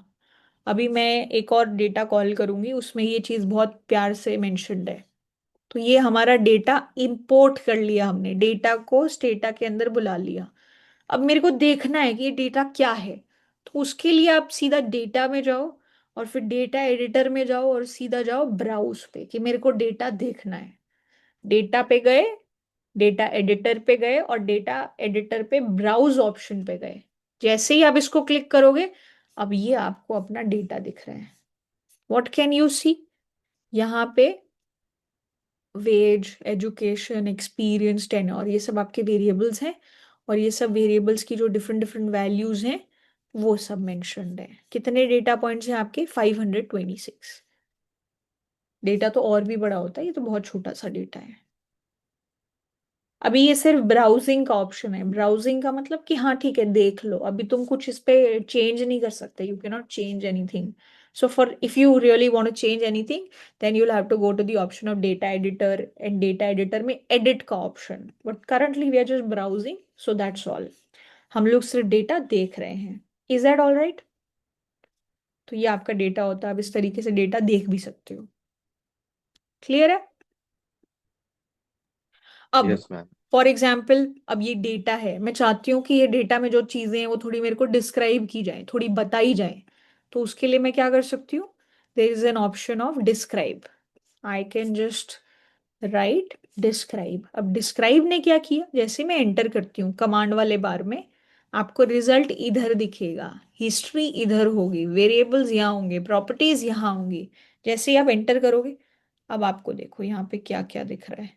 अभी मैं एक और डेटा कॉल करूंगी, उसमें ये चीज बहुत प्यार से मेंशन्ड है। तो ये हमारा डेटा इंपोर्ट कर लिया हमने, डेटा को स्टेटा के अंदर बुला लिया। अब मेरे को देखना है कि ये डेटा क्या है। तो उसके लिए आप सीधा डेटा में जाओ, और फिर डेटा एडिटर में जाओ, और सीधा जाओ ब्राउज पे कि मेरे को डेटा देखना है। डेटा पे गए, डेटा एडिटर पे गए, और डेटा एडिटर पे ब्राउज ऑप्शन पे गए। जैसे ही आप इसको क्लिक करोगे, अब ये आपको अपना डेटा दिख रहा है। व्हाट कैन यू सी, यहाँ पे वेज, एजुकेशन, एक्सपीरियंस, टेन्योर, ये सब आपके वेरिएबल्स हैं। और ये सब वेरिएबल्स की जो डिफरेंट डिफरेंट वैल्यूज हैं, वो सब मेंशन्ड है। कितने डेटा पॉइंट्स हैं आपके, 526। डेटा तो और भी बड़ा होता है, ये तो बहुत छोटा सा डेटा है। अभी ये सिर्फ ब्राउजिंग का ऑप्शन है। ब्राउजिंग का मतलब कि हाँ ठीक है, देख लो, अभी तुम कुछ इस पे चेंज नहीं कर सकते, you can not change anything. So for if you really want to change anything, then you'll have to go to the option of data editor, and data editor में edit का option. But currently we are just browsing, so that's all. हम लोग सिर्फ डेटा देख रहे हैं। Is that all right? तो ये आपका डेटा होता है, आप इस तरीके से डेटा देख भी सकते हो। क्लियर है? अब यस मैम। फॉर एग्जाम्पल, अब ये डेटा है, मैं चाहती हूँ कि ये डेटा में जो चीजें हैं वो थोड़ी मेरे को डिस्क्राइब की जाए, थोड़ी बताई जाए। तो उसके लिए मैं क्या कर सकती हूँ, there is an option of describe. I can just write describe. अब डिस्क्राइब ने क्या किया, जैसे मैं एंटर करती हूँ कमांड वाले बार में, आपको रिजल्ट इधर दिखेगा, हिस्ट्री इधर होगी, वेरिएबल्स यहाँ होंगे, प्रॉपर्टीज यहाँ होंगी। जैसे ही आप एंटर करोगे, अब आपको देखो यहाँ पे क्या क्या दिख रहा है।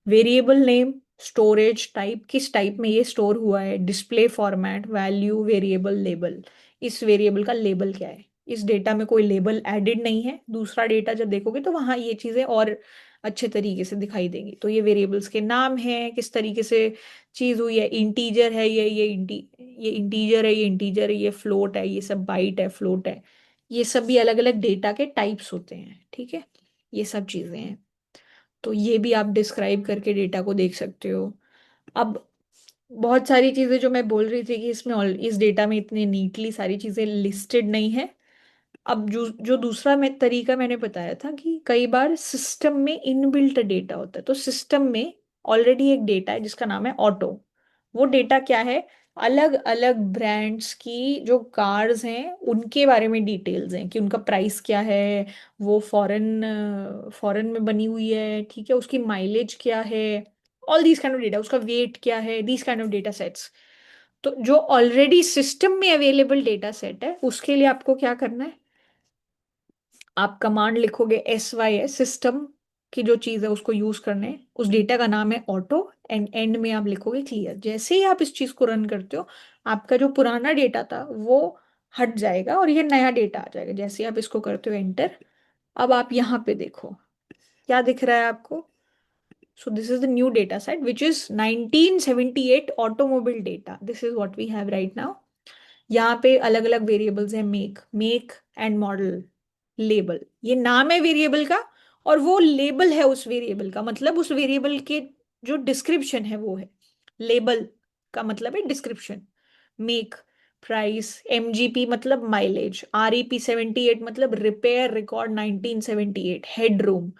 वेरिएबल नेम, स्टोरेज टाइप, किस टाइप में ये स्टोर हुआ है, display format, value, variable label, इस वेरिएबल का लेबल क्या है। इस डेटा में कोई लेबल एडेड नहीं है। दूसरा डेटा जब देखोगे तो वहां ये चीजें और अच्छे तरीके से दिखाई देंगी। तो ये वेरिएबल्स के नाम हैं, किस तरीके से चीज हुई है, इंटीजर है ये इंटीजर है, ये इंटीजर है, ये फ्लोट है, ये सब बाइट है, फ्लोट है। ये सब भी अलग अलग डेटा के टाइप्स होते हैं, ठीक है। ये सब चीजें हैं। तो ये भी आप डिस्क्राइब करके डेटा को देख सकते हो। अब बहुत सारी चीजें जो मैं बोल रही थी कि इसमें इस डेटा में इतनी नीटली सारी चीजें लिस्टेड नहीं है। अब जो जो दूसरा तरीका मैंने बताया था कि कई बार सिस्टम में इनबिल्ट डेटा होता है। तो सिस्टम में ऑलरेडी एक डेटा है जिसका नाम है ऑटो। वो डेटा क्या है, अलग अलग ब्रांड्स की जो कार्स हैं उनके बारे में डिटेल्स हैं कि उनका प्राइस क्या है, वो फॉरेन फॉरेन में बनी हुई है, ठीक है, उसकी माइलेज क्या है, all these kind of data, उसका वेट क्या है, these kind of data sets. तो जो ऑलरेडी सिस्टम में अवेलेबल डेटा सेट है, उसके लिए आपको क्या करना है, आप कमांड लिखोगे SYS, सिस्टम की जो चीज है उसको यूज करने, उस डेटा का नाम है ऑटो, एंड एंड में आप लिखोगे क्लियर। जैसे ही आप इस चीज को रन करते हो, आपका जो पुराना डेटा था वो हट जाएगा और ये नया डेटा आ जाएगा। जैसे ही आप इसको करते हो एंटर, अब आप यहाँ पे देखो क्या दिख रहा है आपको। So this is the new data set, which is 1978 automobile data. This is what we have right now. यहाँ पे अलग अलग वेरिएबल्स हैं, मेक एंड मॉडल, लेबल, ये नाम है वेरिएबल का, और वो लेबल है उस वेरिएबल का, मतलब उस वेरिएबल के जो डिस्क्रिप्शन है वो है। लेबल का मतलब है डिस्क्रिप्शन। मेक, प्राइस, MGP मतलब माइलेज, REP 78 मतलब repair record 1978, head room,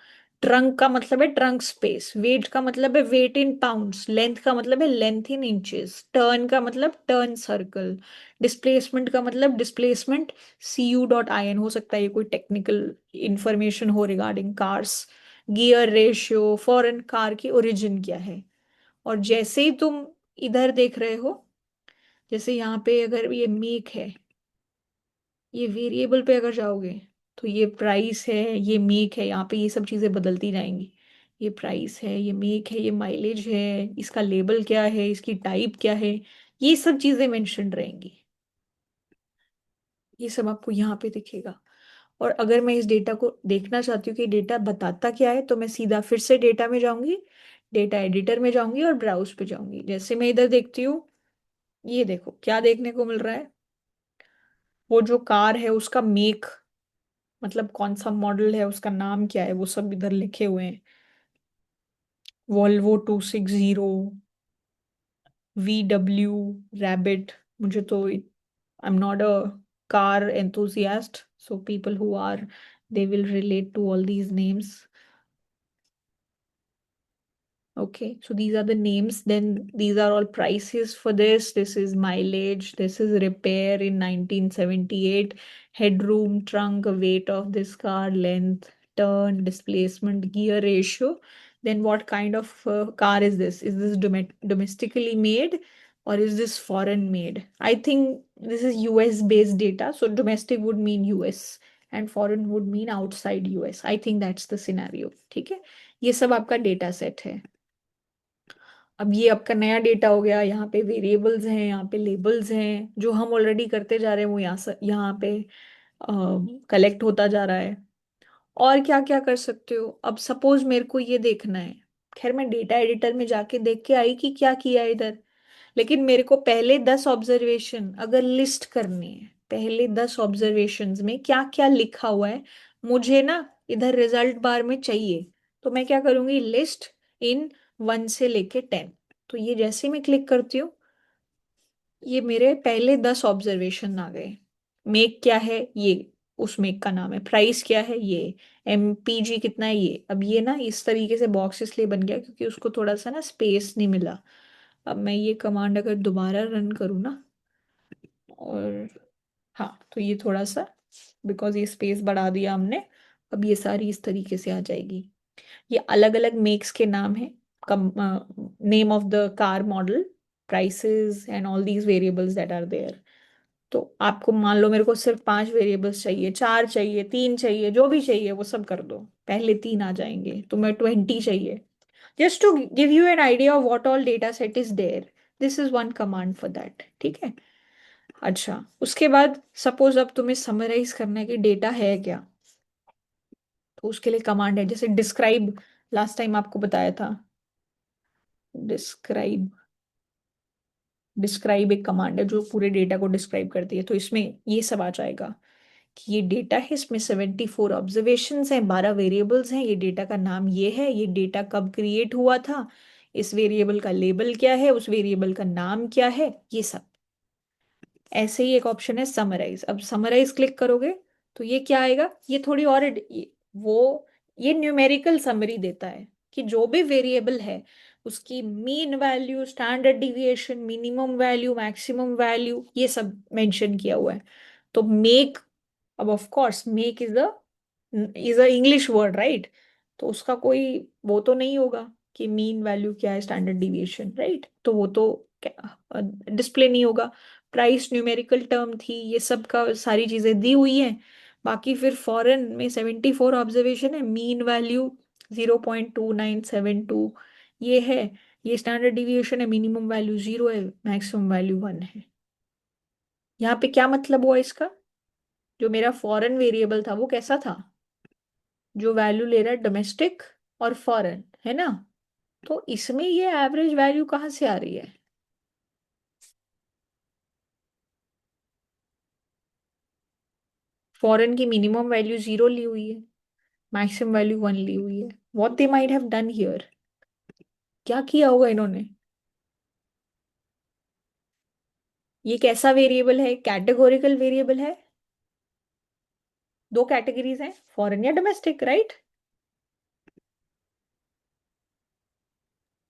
trunk का मतलब है ट्रंक स्पेस, वेट का मतलब है वेट इन पाउंड्स, लेंथ का मतलब है लेंथ इन इंचेस, टर्न का मतलब टर्न सर्कल, डिस्प्लेसमेंट का मतलब डिस्प्लेसमेंट CU.IN, हो सकता है ये कोई टेक्निकल इंफॉर्मेशन हो regarding cars, gear ratio, foreign car की ओरिजिन क्या है। और जैसे ही तुम इधर देख रहे हो, जैसे यहाँ पे अगर ये मेक है, ये वेरिएबल पे अगर जाओगे तो ये प्राइस है, ये मेक है, यहाँ पे ये सब चीजें बदलती जाएंगी। ये प्राइस है, ये मेक है, ये माइलेज है, इसका लेबल क्या है, इसकी टाइप क्या है, ये सब चीजें मेंशन रहेंगी। ये सब आपको यहाँ पे दिखेगा। और अगर मैं इस डेटा को देखना चाहती हूँ कि डेटा बताता क्या है, तो मैं सीधा फिर से डेटा में जाऊंगी, डेटा एडिटर में जाऊंगी और ब्राउज पे जाऊंगी। जैसे मैं इधर देखती हूँ, ये देखो क्या देखने को मिल रहा है। वो जो कार है उसका मेक, मतलब कौन सा मॉडल है, उसका नाम क्या है, वो सब इधर लिखे हुए हैं। Volvo 260, VW rabbit. मुझे तो, I am not a car enthusiast, so people who are, they will relate to all these names. Okay, so these are the names. Then these are all prices for this. This is mileage. This is repair in 1978. Headroom, trunk, weight of this car, length, turn, displacement, gear ratio. Then what kind of car is this? Is this domestically made or is this foreign made? I think this is US based data. So domestic would mean US and foreign would mean outside US. I think that's the scenario. ठीक है, ये सब आपका डेटा सेट है। अब ये आपका नया डेटा हो गया। यहाँ पे वेरिएबल्स हैं, यहाँ पे लेबल्स हैं, जो हम ऑलरेडी करते जा रहे हैं वो यहाँ से यहाँ पे कलेक्ट होता जा रहा है। और क्या क्या कर सकते हो, अब सपोज मेरे को ये देखना है। खैर मैं डेटा एडिटर में जाके देख के आई कि क्या किया है इधर, लेकिन मेरे को पहले 10 ऑब्जर्वेशन अगर लिस्ट करनी है, पहले 10 ऑब्जर्वेशंस में क्या क्या लिखा हुआ है, मुझे ना इधर रिजल्ट बार में चाहिए। तो मैं क्या करूंगी, लिस्ट इन 1 से लेके 10। तो ये जैसे मैं क्लिक करती हूँ, ये मेरे पहले 10 ऑब्जर्वेशन आ गए। मेक क्या है, ये उस मेक का नाम है। प्राइस क्या है, ये। MPG कितना है, ये। अब ये ना इस तरीके से बॉक्स इसलिए बन गया क्योंकि उसको थोड़ा सा ना स्पेस नहीं मिला। अब मैं ये कमांड अगर दोबारा रन करूँ ना, और हाँ, तो ये थोड़ा सा, बिकॉज ये स्पेस बढ़ा दिया हमने, अब ये सारी इस तरीके से आ जाएगी। ये अलग अलग मेक्स के नाम है, कम name of the car model, prices and all these variables that are there. तो आपको मान लो मेरे को सिर्फ 5 वेरिएबल्स चाहिए, 4 चाहिए, 3 चाहिए, जो भी चाहिए वो सब कर दो। पहले 3 आ जाएंगे, तो मैं 20 चाहिए। Just to give you an idea of what all data set is there, this is one command for that. ठीक है, अच्छा उसके बाद सपोज अब तुम्हें समराइज करना है कि डेटा है क्या, तो उसके लिए कमांड है जैसे डिस्क्राइब। लास्ट टाइम आपको बताया था, डिस्क्राइब। डिस्क्राइब एक कमांड है जो पूरे डेटा को डिस्क्राइब करती है। तो इसमें ये सब आ जाएगा कि ये डेटा है, इसमें 74 ऑब्जर्वेशंस हैं, 12 वेरिएबल्स हैं, ये डेटा का नाम ये है, ये डेटा कब क्रिएट हुआ था, इस वेरिएबल का लेबल क्या है, उस वेरिएबल का नाम क्या है, ये सब। ऐसे ही एक ऑप्शन है समराइज। अब समराइज क्लिक करोगे तो ये क्या आएगा, ये थोड़ी और वो ये न्यूमेरिकल समरी देता है कि जो भी वेरिएबल है उसकी mean value, standard deviation, minimum value, maximum value, ये सब मेंशन किया हुआ है। तो मेक, अब of course make is a English word right, तो उसका कोई वो तो नहीं होगा कि मीन वैल्यू क्या है, स्टैंडर्ड डिविएशन, राइट, तो वो तो डिस्प्ले नहीं होगा। प्राइस न्यूमेरिकल टर्म थी, ये सब का सारी चीजें दी हुई हैं। बाकी फिर फॉरेन में 74 ऑब्जर्वेशन है, मीन वैल्यू 0.2972 ये है, ये स्टैंडर्ड डिविएशन है, मिनिमम वैल्यू 0 है, मैक्सिमम वैल्यू 1 है। यहाँ पे क्या मतलब हुआ इसका, जो मेरा फॉरेन वेरिएबल था वो कैसा था, जो वैल्यू ले रहा है डोमेस्टिक और फॉरेन, है ना। तो इसमें ये एवरेज वैल्यू कहाँ से आ रही है, फॉरेन की मिनिमम वैल्यू 0 ली हुई है, मैक्सिमम वैल्यू 1 ली हुई है। What they might have done here, क्या किया होगा इन्होंने। ये कैसा वेरिएबल है, कैटेगोरिकल वेरिएबल है। दो कैटेगरीज हैं, फॉरेन या डोमेस्टिक, राइट।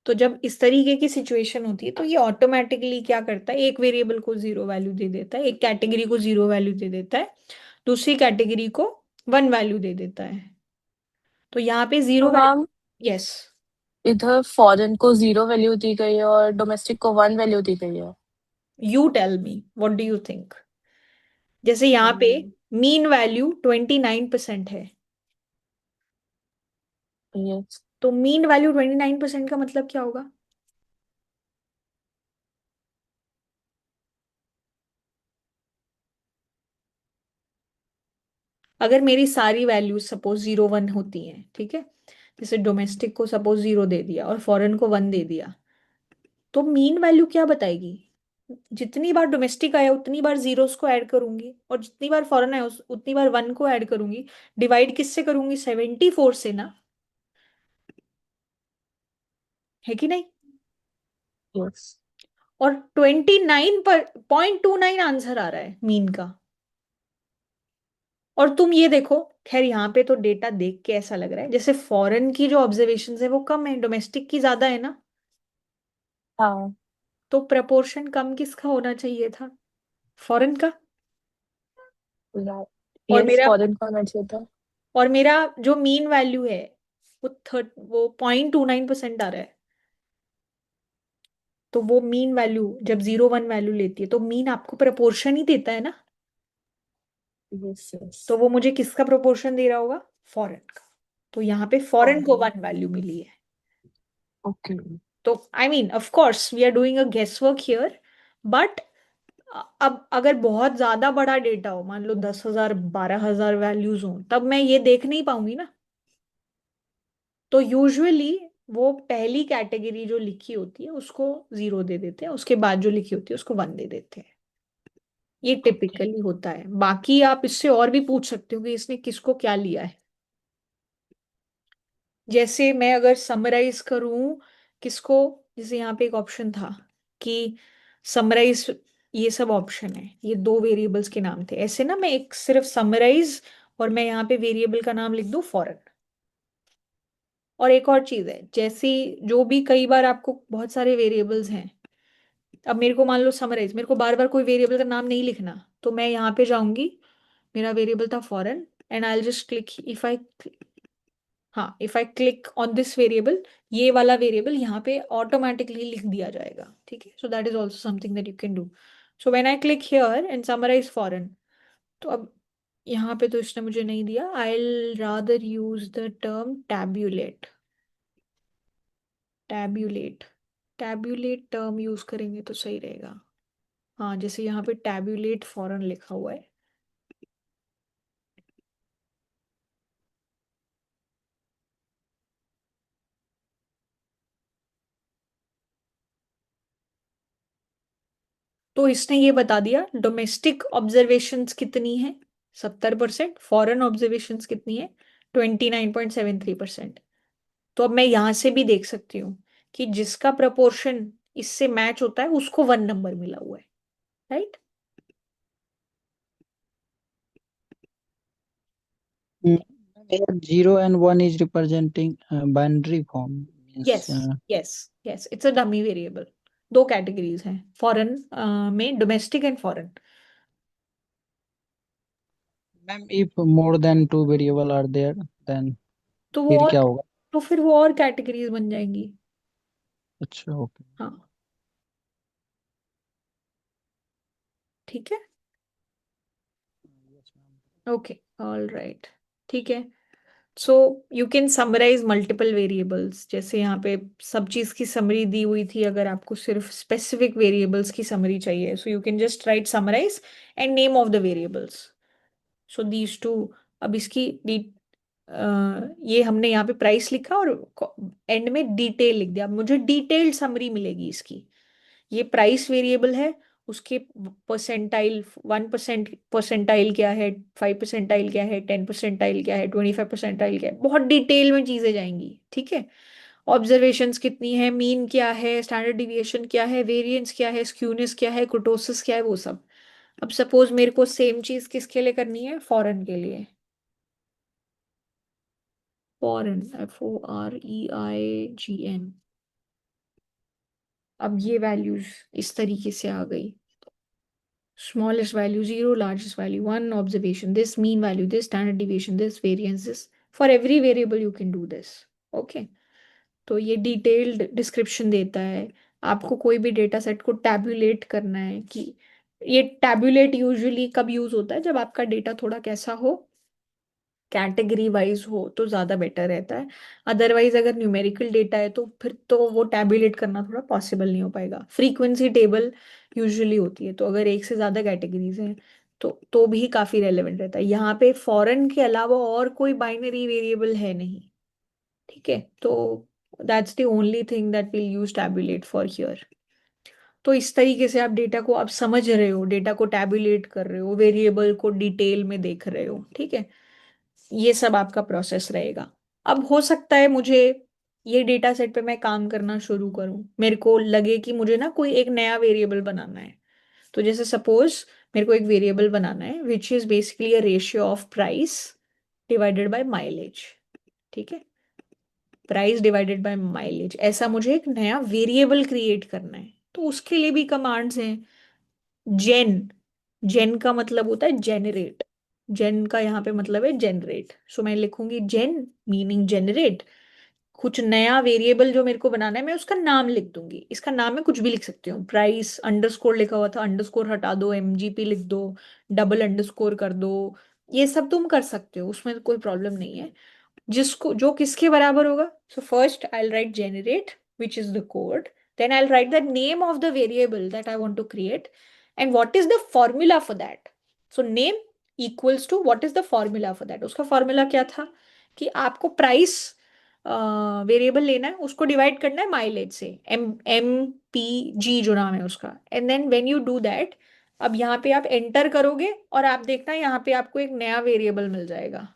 तो जब इस तरीके की सिचुएशन होती है तो ये ऑटोमेटिकली क्या करता है, एक वेरिएबल को 0 वैल्यू दे देता है, एक कैटेगरी को 0 वैल्यू दे देता है, दूसरी कैटेगरी को 1 वैल्यू दे देता है। तो यहाँ पे तो 0 मैम वैल्यू, यस। इधर फॉरेन को 0 वैल्यू दी गई है और डोमेस्टिक को 1 वैल्यू दी गई है। You tell me what do you think. जैसे यहाँ पे हम्म, मीन वैल्यू 29% है, यस। तो मीन वैल्यू 29% का मतलब क्या होगा? अगर मेरी सारी वैल्यूज सपोज 0 1 होती हैं, ठीक है, जैसे डोमेस्टिक को सपोज 0 दे दिया और फॉरेन को 1 दे दिया, तो मीन वैल्यू क्या बताएगी? जितनी बार डोमेस्टिक आया उतनी बार जीरोस को ऐड करूंगी, और जितनी बार फॉरेन आया उतनी बार 1 को ऐड करूंगी। डिवाइड किससे करूंगी? 74 से ना, है कि नहीं? यस। और 29.29 आंसर आ रहा है मीन का। और तुम ये देखो, खैर यहाँ पे तो डेटा देख के ऐसा लग रहा है जैसे फॉरेन की जो ऑब्जर्वेशन है वो कम है, डोमेस्टिक की ज्यादा है ना। हाँ। तो प्रपोर्शन कम किसका होना चाहिए था? फॉरेन का। और यस, मेरा फॉरेन का होना चाहिए था। और मेरा जो मीन वैल्यू है वो 0.29% आ रहा है। तो वो मीन वैल्यू जब 0 1 वैल्यू लेती है तो मीन आपको प्रपोर्शन ही देता है ना। Yes yes. तो वो मुझे किसका प्रोपोर्शन दे रहा होगा? फॉरेन का। तो यहाँ पे फॉरेन को फॉरेन। 1 वैल्यू मिली है। ओके। तो I mean of course we are doing a guess work here, but अब अगर बहुत ज्यादा बड़ा डेटा हो, मान लो 10,000 12,000 वैल्यूज हो, तब मैं ये देख नहीं पाऊंगी ना। तो यूजुअली वो पहली कैटेगरी जो लिखी होती है उसको 0 दे देते हैं, उसके बाद जो लिखी होती है उसको 1 दे देते हैं। ये ओके। टिपिकली होता है। बाकी आप इससे और भी पूछ सकते हो कि इसने किसको क्या लिया है। जैसे मैं अगर समराइज करूं किसको, जैसे यहाँ पे एक ऑप्शन था कि समराइज, ये सब ऑप्शन है, ये दो वेरिएबल्स के नाम थे, ऐसे ना मैं एक सिर्फ समराइज और मैं यहाँ पे वेरिएबल का नाम लिख दूं फॉरेन। और एक और चीज है, जैसे जो भी कई बार आपको बहुत सारे वेरिएबल्स हैं, अब मेरे को मान लो समराइज, मेरे को बार बार कोई वेरिएबल का नाम नहीं लिखना, तो मैं यहाँ पे जाऊंगी, मेरा वेरिएबल था foreign, and I just click, if I, हाँ, if I click on this variable, ये वाला वेरिएबल यहाँ पे ऑटोमेटिकली लिख दिया जाएगा, ठीक है। So that is also something that you can do. So when I click here and summarize foreign, तो अब यहाँ पे तो इसने मुझे नहीं दिया, I will rather use the term tabulate. Tabulate, tabulate term use करेंगे तो सही रहेगा। हाँ, जैसे यहाँ पे टैब्यूलेट फॉरेन लिखा हुआ है। तो इसने ये बता दिया डोमेस्टिक ऑब्जर्वेशंस कितनी है, 70%, फॉरेन ऑब्जर्वेशंस कितनी है, 29.73%। तो अब मैं यहां से भी देख सकती हूँ कि जिसका प्रपोर्शन इससे मैच होता है उसको 1 नंबर मिला हुआ है, right. Zero and one is representing binary form. Yes, Means, yes, yes, it's a dummy variable. दो कैटेगरीज हैं फॉरेन में, domestic and foreign. ma'am, if more than two variable are there, then तो वो फिर और, क्या होगा? तो फिर वो और कैटेगरीज बन जाएंगी। अच्छा, ओके। हाँ, ठीक है। Yes, ma'am. Okay, all right, ठीक है। So you can summarise multiple variables, जैसे यहाँ पे सब चीज की समरी दी हुई थी, अगर आपको सिर्फ स्पेसिफिक वेरिएबल्स की समरी चाहिए, so you can just write summarise and name of the variables. So these two, अब इसकी ये हमने यहाँ पे प्राइस लिखा और एंड में डिटेल लिख दिया, अब मुझे डिटेल्ड समरी मिलेगी इसकी। ये प्राइस वेरिएबल है, उसके परसेंटाइल, 1% परसेंटाइल क्या है, 5% क्या है, 10% क्या है, 25% क्या है, बहुत डिटेल में चीजें जाएंगी, ठीक है। ऑब्जर्वेशंस कितनी है, मीन क्या है, स्टैंडर्ड डिविएशन क्या है, वेरिएंस क्या है, स्क्यूनेस क्या है, कुर्टोसिस क्या है, वो सब। अब सपोज मेरे को सेम चीज किसके लिए करनी है? फॉरेन के लिए। Foreign, FOREIGN। अब ये वैल्यूज इस तरीके से आ गई, smallest value 0, largest value 1, observation this, mean value this, standard deviation this, variance this, for every variable you can do this, okay। तो ये डिटेल्ड डिस्क्रिप्शन देता है। आपको कोई भी डेटा सेट को टैब्यूलेट करना है कि ये टैबुलेट यूजुअली कब यूज होता है? जब आपका डेटा थोड़ा कैसा हो, कैटेगरी वाइज हो, तो ज्यादा बेटर रहता है। अदरवाइज अगर न्यूमेरिकल डेटा है तो फिर तो वो टैबुलेट करना थोड़ा पॉसिबल नहीं हो पाएगा। फ्रीक्वेंसी टेबल यूजुअली होती है, तो अगर एक से ज्यादा कैटेगरीज हैं तो भी काफी रेलेवेंट रहता है। यहाँ पे फॉरेन के अलावा और कोई बाइनरी वेरिएबल है नहीं, ठीक है? तो that's the only thing that will use tabulate for here. तो इस तरीके से आप डेटा को आप समझ रहे हो, डेटा को टैबुलेट कर रहे हो, वेरिएबल को डिटेल में देख रहे हो, ठीक है? ये सब आपका प्रोसेस रहेगा। अब हो सकता है मुझे ये डेटा सेट पे मैं काम करना शुरू करूं, मेरे को लगे कि मुझे ना कोई एक नया वेरिएबल बनाना है। तो जैसे सपोज मेरे को एक वेरिएबल बनाना है which is basically a ratio of price divided by mileage, ठीक है? प्राइस डिवाइडेड बाय माइलेज, ऐसा मुझे एक नया वेरिएबल क्रिएट करना है। तो उसके लिए भी कमांड्स हैं। जेन, जेन का मतलब होता है जेनरेट। जेन का यहाँ पे मतलब है जनरेट। सो मैं लिखूंगी जेन मीनिंग जनरेट। कुछ नया वेरिएबल जो मेरे को बनाना है, मैं उसका नाम लिख दूंगी। इसका नाम मैं कुछ भी लिख सकती हूँ। प्राइस अंडरस्कोर लिखा हुआ था, अंडरस्कोर हटा दो, एमजीपी लिख दो, डबल अंडरस्कोर कर दो। ये सब तुम कर सकते हो, उसमें कोई प्रॉब्लम नहीं है। जिसको जो किसके बराबर होगा, so first I will write generate which is the code, then I'll write the name of the variable that I want to create and what is the formula for that. So name equals to what is the formula for that. उसका फॉर्मूला क्या था कि आपको प्राइस वेरिएबल लेना है, उसको डिवाइड करना है माइलेज से, MPG जो नाम है उसका, and then when you do that, अब यहाँ पे आप एंटर करोगे और आप देखना यहाँ पे आपको एक नया वेरिएबल मिल जाएगा।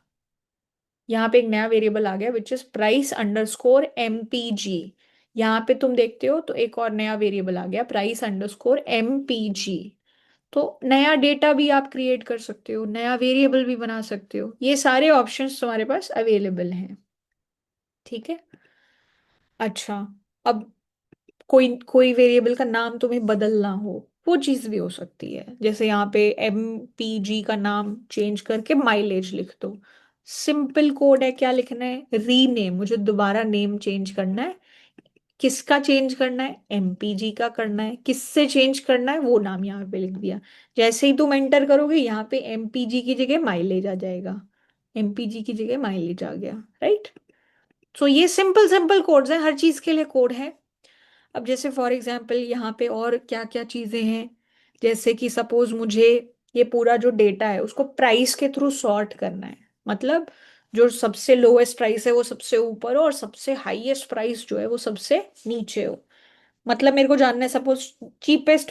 यहाँ पे एक नया वेरिएबल आ गया which is price underscore MPG। यहाँ पे तुम देखते हो तो एक और नया वेरिएबल आ गया प्राइस अंडरस्कोर MPG। तो नया डेटा भी आप क्रिएट कर सकते हो, नया वेरिएबल भी बना सकते हो। ये सारे ऑप्शंस तुम्हारे पास अवेलेबल हैं, ठीक है? अच्छा, अब कोई कोई वेरिएबल का नाम तुम्हें बदलना हो, वो चीज भी हो सकती है। जैसे यहाँ पे MPG का नाम चेंज करके माइलेज लिख दो। सिंपल कोड है, क्या लिखना है? रीनेम, मुझे दोबारा नेम चेंज करना है। किसका चेंज करना है? MPG का करना है। किससे चेंज करना है वो नाम यहाँ पे लिख दिया। जैसे ही तुम एंटर करोगे यहाँ पे MPG की जगह माइलेज आ जाएगा, MPG की जगह माइलेज आ गया, राइट? सो ये सिंपल सिंपल कोड्स हैं, हर चीज के लिए कोड है। अब जैसे फॉर एग्जाम्पल यहाँ पे और क्या क्या चीजें हैं, जैसे कि सपोज मुझे ये पूरा जो डेटा है उसको प्राइस के थ्रू सॉर्ट करना है। मतलब जो सबसे लोएस्ट प्राइस है वो सबसे ऊपर हो और सबसे हाईएस्ट प्राइस जो है वो सबसे नीचे हो। मतलब मेरे को जानना है सपोज चीपेस्ट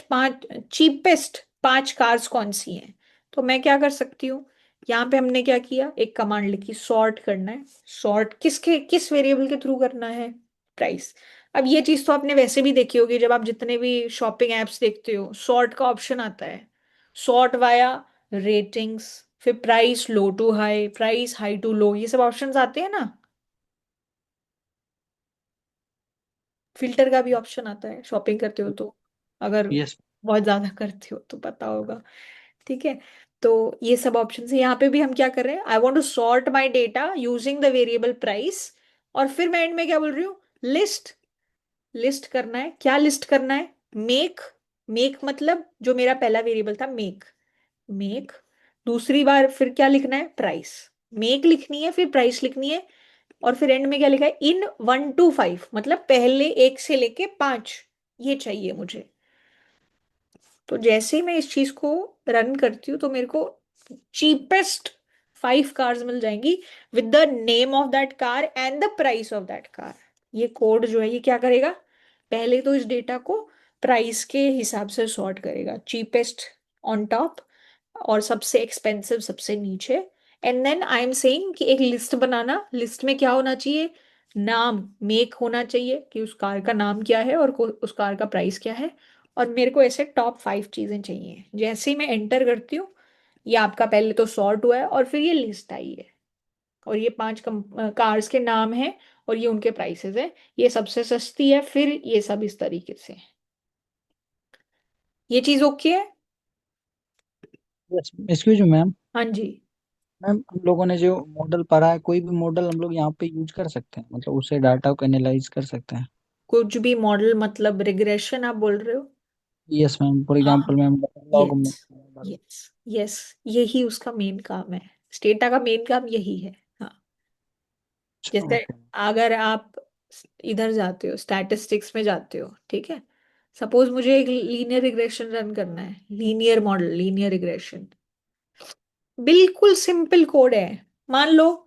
पांच कार्स कौन सी हैं। तो मैं क्या कर सकती हूँ, यहाँ पे हमने क्या किया, एक कमांड लिखी, सॉर्ट करना है। सॉर्ट किसके किस वेरिएबल के थ्रू करना है? प्राइस। अब ये चीज तो आपने वैसे भी देखी होगी, जब आप जितने भी शॉपिंग एप्स देखते हो सॉर्ट का ऑप्शन आता है। सॉर्ट वाया रेटिंग्स, फिर price low to high, price high to low, ये सब ऑप्शंस आते हैं ना। फिल्टर का भी ऑप्शन आता है शॉपिंग करते हो तो, अगर Yes. बहुत ज्यादा करते हो तो पता होगा, ठीक है? तो ये सब ऑप्शन है। यहाँ पे भी हम क्या कर रहे हैं, I want to sort my data using the variable price. और फिर मैं एंड में क्या बोल रही हूँ, लिस्ट। लिस्ट करना है, क्या लिस्ट करना है? मेक। मेक मतलब जो मेरा पहला वेरिएबल था मेक, मेक। दूसरी बार फिर क्या लिखना है? प्राइस। मेक लिखनी है, फिर प्राइस लिखनी है, और फिर एंड में क्या लिखा है? इन 1 to 5, मतलब पहले एक से लेके 5, ये चाहिए मुझे। तो जैसे ही मैं इस चीज को रन करती हूँ तो मेरे को चीपेस्ट 5 कार्स मिल जाएंगी with the name of that car and the price of that car. ये कोड जो है ये क्या करेगा, पहले तो इस डेटा को प्राइस के हिसाब से सॉर्ट करेगा, चीपेस्ट ऑन टॉप और सबसे एक्सपेंसिव सबसे नीचे। And then I am saying कि एक लिस्ट बनाना, लिस्ट में क्या होना चाहिए? नाम, मेक होना चाहिए कि उस कार का नाम क्या है और उस कार का प्राइस क्या है। और मेरे को ऐसे टॉप 5 चीजें चाहिए। जैसे ही मैं एंटर करती हूँ, ये आपका पहले तो सॉर्ट हुआ है और फिर ये लिस्ट आई है, और ये 5 कार्स के नाम हैं और ये उनके प्राइसेस हैं। ये सबसे सस्ती है, फिर ये सब इस तरीके से। ये चीज ओके है? Yes. Excuse me ma'am. हाँ जी। मैम हम लोगों ने जो मॉडल पढ़ा है, कोई भी मॉडल हम लोग यहाँ पे यूज कर सकते हैं, मतलब उससे डाटा को एनालाइज कर सकते हैं? कुछ भी मॉडल मतलब रिग्रेशन आप बोल रहे हो? यस मैम, फॉर हाँ, एग्जांपल मैम लॉग में। यस, यस, यस, यही उसका मेन काम है। स्टेटा का मेन काम यही है। हाँ, जैसे ओके। अगर आप इधर जाते हो, स्टैटिस्टिक्स में जाते हो, ठीक है। सपोज मुझे एक लीनियर रिग्रेशन रन करना है, लीनियर मॉडल, लीनियर रिग्रेशन। बिल्कुल सिंपल कोड है। मान लो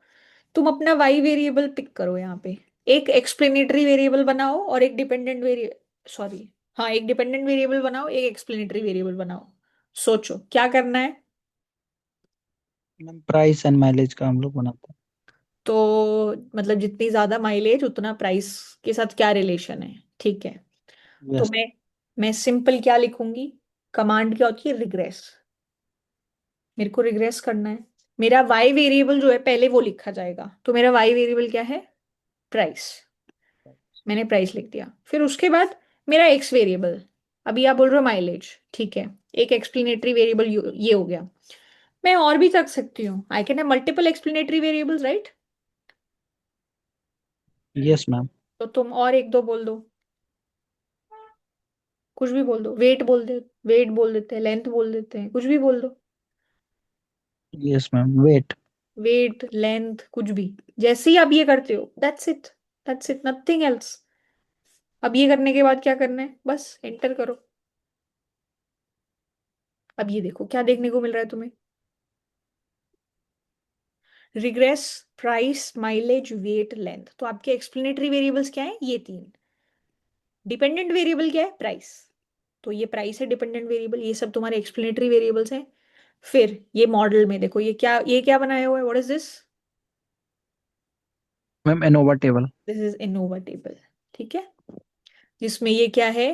तुम अपना वाई वेरिएबल पिक करो यहाँ पे, एक एक्सप्लेनेटरी वेरिएबल बनाओ और एक डिपेंडेंट वेरिएबल, सॉरी, हाँ, एक डिपेंडेंट वेरिएबल बनाओ, एक एक्सप्लेनेटरी वेरिएबल बनाओ। सोचो क्या करना है। मैम प्राइस एंड माइलेज का हम लोग बनाते तो मतलब जितनी ज्यादा माइलेज उतना प्राइस के साथ क्या रिलेशन है, ठीक है। हैं। तो यस। मैं सिंपल क्या लिखूंगी, कमांड क्या होती है, रिग्रेस। मेरे को रिग्रेस करना है। मेरा वाई वेरिएबल जो है पहले वो लिखा जाएगा, तो मेरा वाई वेरिएबल क्या है, प्राइस। मैंने प्राइस लिख दिया। फिर उसके बाद मेरा एक्स वेरिएबल, अभी आप बोल रहे हो माइलेज, ठीक है। एक एक्सप्लेनेटरी वेरिएबल ये हो गया। मैं और भी रख सकती हूँ, I can have multiple explanatory variables, right. Yes ma'am. तो तुम और एक दो बोल दो, कुछ भी बोल दो, वेट बोल दे, वेट बोल देते हैं, लेंथ बोल देते हैं, कुछ भी बोल दो। Yes ma'am wait. Weight, length, कुछ भी। जैसे ही आप ये करते हो, that's it, that's it, nothing else. अब ये करने के बाद क्या करना है, बस एंटर करो। अब ये देखो क्या देखने को मिल रहा है तुम्हें, regress, price, mileage, weight, length. तो आपके एक्सप्लेनेटरी वेरिएबल्स क्या है, ये तीन। डिपेंडेंट वेरिएबल क्या है, प्राइस। तो ये प्राइस है डिपेंडेंट वेरिएबल, ये सब तुम्हारे एक्सप्लेनेटरी वेरिएबल्स हैं। फिर ये मॉडल में देखो, ये क्या बनाया हुआ है, what is this, ma'am ANOVA table. This is ANOVA table, ठीक है। जिसमें ये क्या है,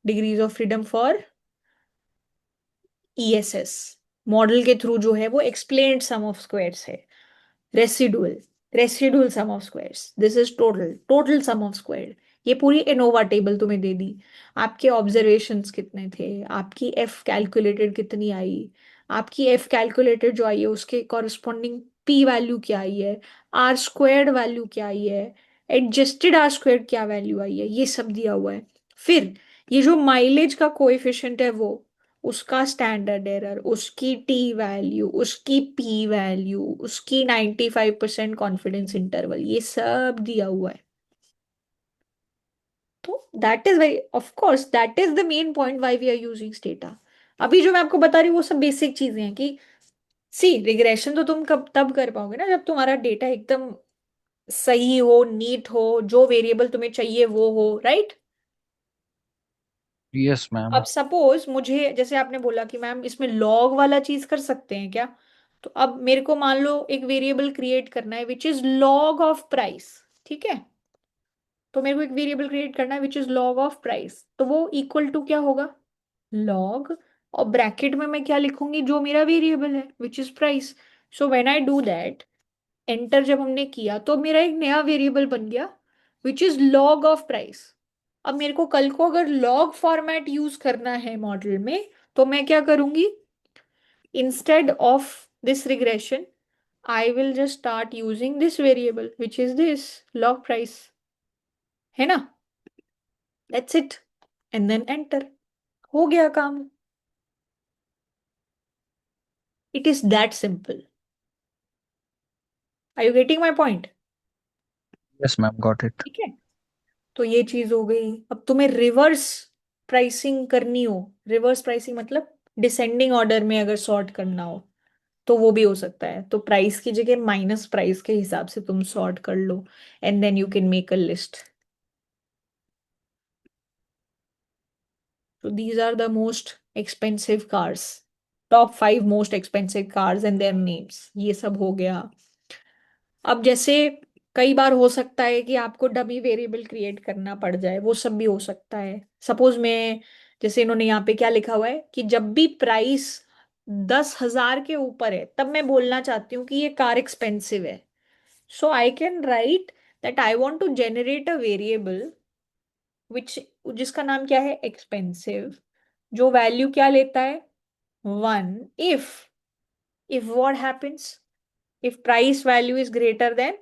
degrees of freedom for ESS. Model के थ्रू जो है वो एक्सप्लेन्ड सम ऑफ स्क्वायर्स है। Residual, residual sum of squares, this is total, total sum of squared. ये पूरी एनोवा टेबल तुम्हें दे दी। आपके ऑब्जर्वेशंस कितने थे, आपकी एफ कैलकुलेटेड कितनी आई, आपकी एफ कैलकुलेटेड जो आई है उसके कॉरस्पॉन्डिंग पी वैल्यू क्या आई है, आर स्क्वायर्ड वैल्यू क्या आई है, एडजस्टेड आर स्क्वायर्ड क्या वैल्यू आई है, ये सब दिया हुआ है। फिर ये जो माइलेज का कोएफिशिएंट है वो, उसका स्टैंडर्ड एरर, उसकी टी वैल्यू, उसकी पी वैल्यू, उसकी 95% कॉन्फिडेंस इंटरवल, ये सब दिया हुआ है। तो that is very, of course that is the main point why we are using Stata. अभी जो मैं आपको बता रही हूँ वो सब बेसिक चीजें हैं कि सी रिग्रेशन तो तुम कब तब कर पाओगे ना जब तुम्हारा डेटा एकदम सही हो, नीट हो, जो वेरिएबल तुम्हें चाहिए वो हो, राइट। Yes ma'am. अब सपोज मुझे, जैसे आपने बोला कि मैम इसमें लॉग वाला चीज कर सकते हैं क्या, तो अब मेरे को मान लो एक वेरिएबल क्रिएट करना है which is log of price, ठीक है। तो मेरे को एक वेरिएबल क्रिएट करना है which is log of price, तो वो इक्वल टू क्या होगा, लॉग, और ब्रैकेट में मैं क्या लिखूंगी, जो मेरा वेरिएबल है which is price. So when I do that, enter जब हमने किया तो मेरा एक नया वेरिएबल बन गया which is log of price. अब मेरे को कल को अगर लॉग फॉर्मेट यूज करना है मॉडल में, तो मैं क्या करूंगी, instead of this regression I will just start using this variable which is this log price, है ना। That's it, and then enter, हो गया काम। It is that simple. Are you getting my point. Yes ma'am got it. ठीक है। तो ये चीज हो गई। अब तुम्हें रिवर्स प्राइसिंग करनी हो, रिवर्स प्राइसिंग मतलब डिसेंडिंग ऑर्डर में अगर सॉर्ट करना हो, तो वो भी हो सकता है। तो प्राइस की जगह माइनस प्राइस के हिसाब से तुम सॉर्ट कर लो, and then you can make a list. तो these are the most expensive cars, top 5 most expensive cars and their names, ये सब हो गया। अब जैसे कई बार हो सकता है कि आपको डमी वेरिएबल क्रिएट करना पड़ जाए, वो सब भी हो सकता है। सपोज मैं, जैसे इन्होंने यहाँ पे क्या लिखा हुआ है कि जब भी प्राइस 10,000 के ऊपर है तब मैं बोलना चाहती हूँ कि ये कार एक्सपेंसिव है। So I can write that I want to generate a variable which, जिसका नाम क्या है, एक्सपेंसिव, जो वैल्यू क्या लेता है, 1, if, if what happens, if price value is greater than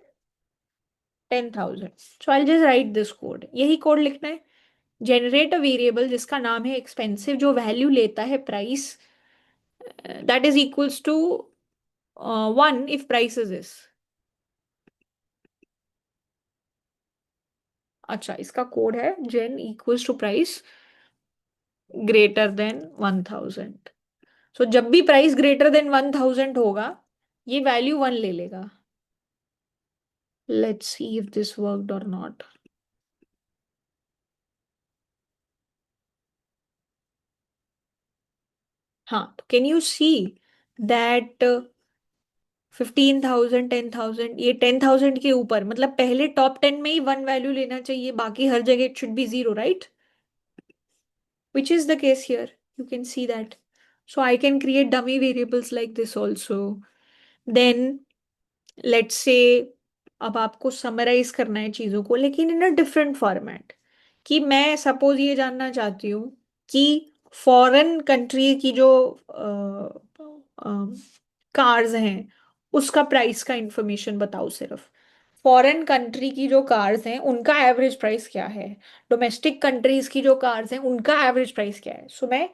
10,000। So I just right this code, यही कोड लिखना है। जनरेट अ वेरिएबल जिसका नाम है एक्सपेंसिव, जो वैल्यू लेता है price that is equals to 1 if price is this. अच्छा, इसका कोड है gen equals to price greater than 1000। सो जब भी प्राइस ग्रेटर देन 1000 होगा, ये वैल्यू 1 ले लेगा। Let's see if this worked और नॉट। हाँ, तो कैन यू सी दैट 15,000, 10,000, ये 10,000 के ऊपर, मतलब पहले टॉप 10 में ही 1 वैल्यू लेना चाहिए, बाकी हर जगह it should be 0, right? Which is the case here. You can see that. So I can create dummy variables like this also. Then let's say अब आपको समराइज करना है चीजों को, लेकिन इन अ डिफरेंट फॉर्मेट। कि मैं सपोज ये जानना चाहती हूँ कि फॉरेन कंट्री की जो कार्स हैं उसका प्राइस का इंफॉर्मेशन बताओ सिर्फ। फॉरेन कंट्री की जो कार्स हैं उनका एवरेज प्राइस क्या है, डोमेस्टिक कंट्रीज की जो कार्स हैं उनका एवरेज प्राइस क्या है। सो मैं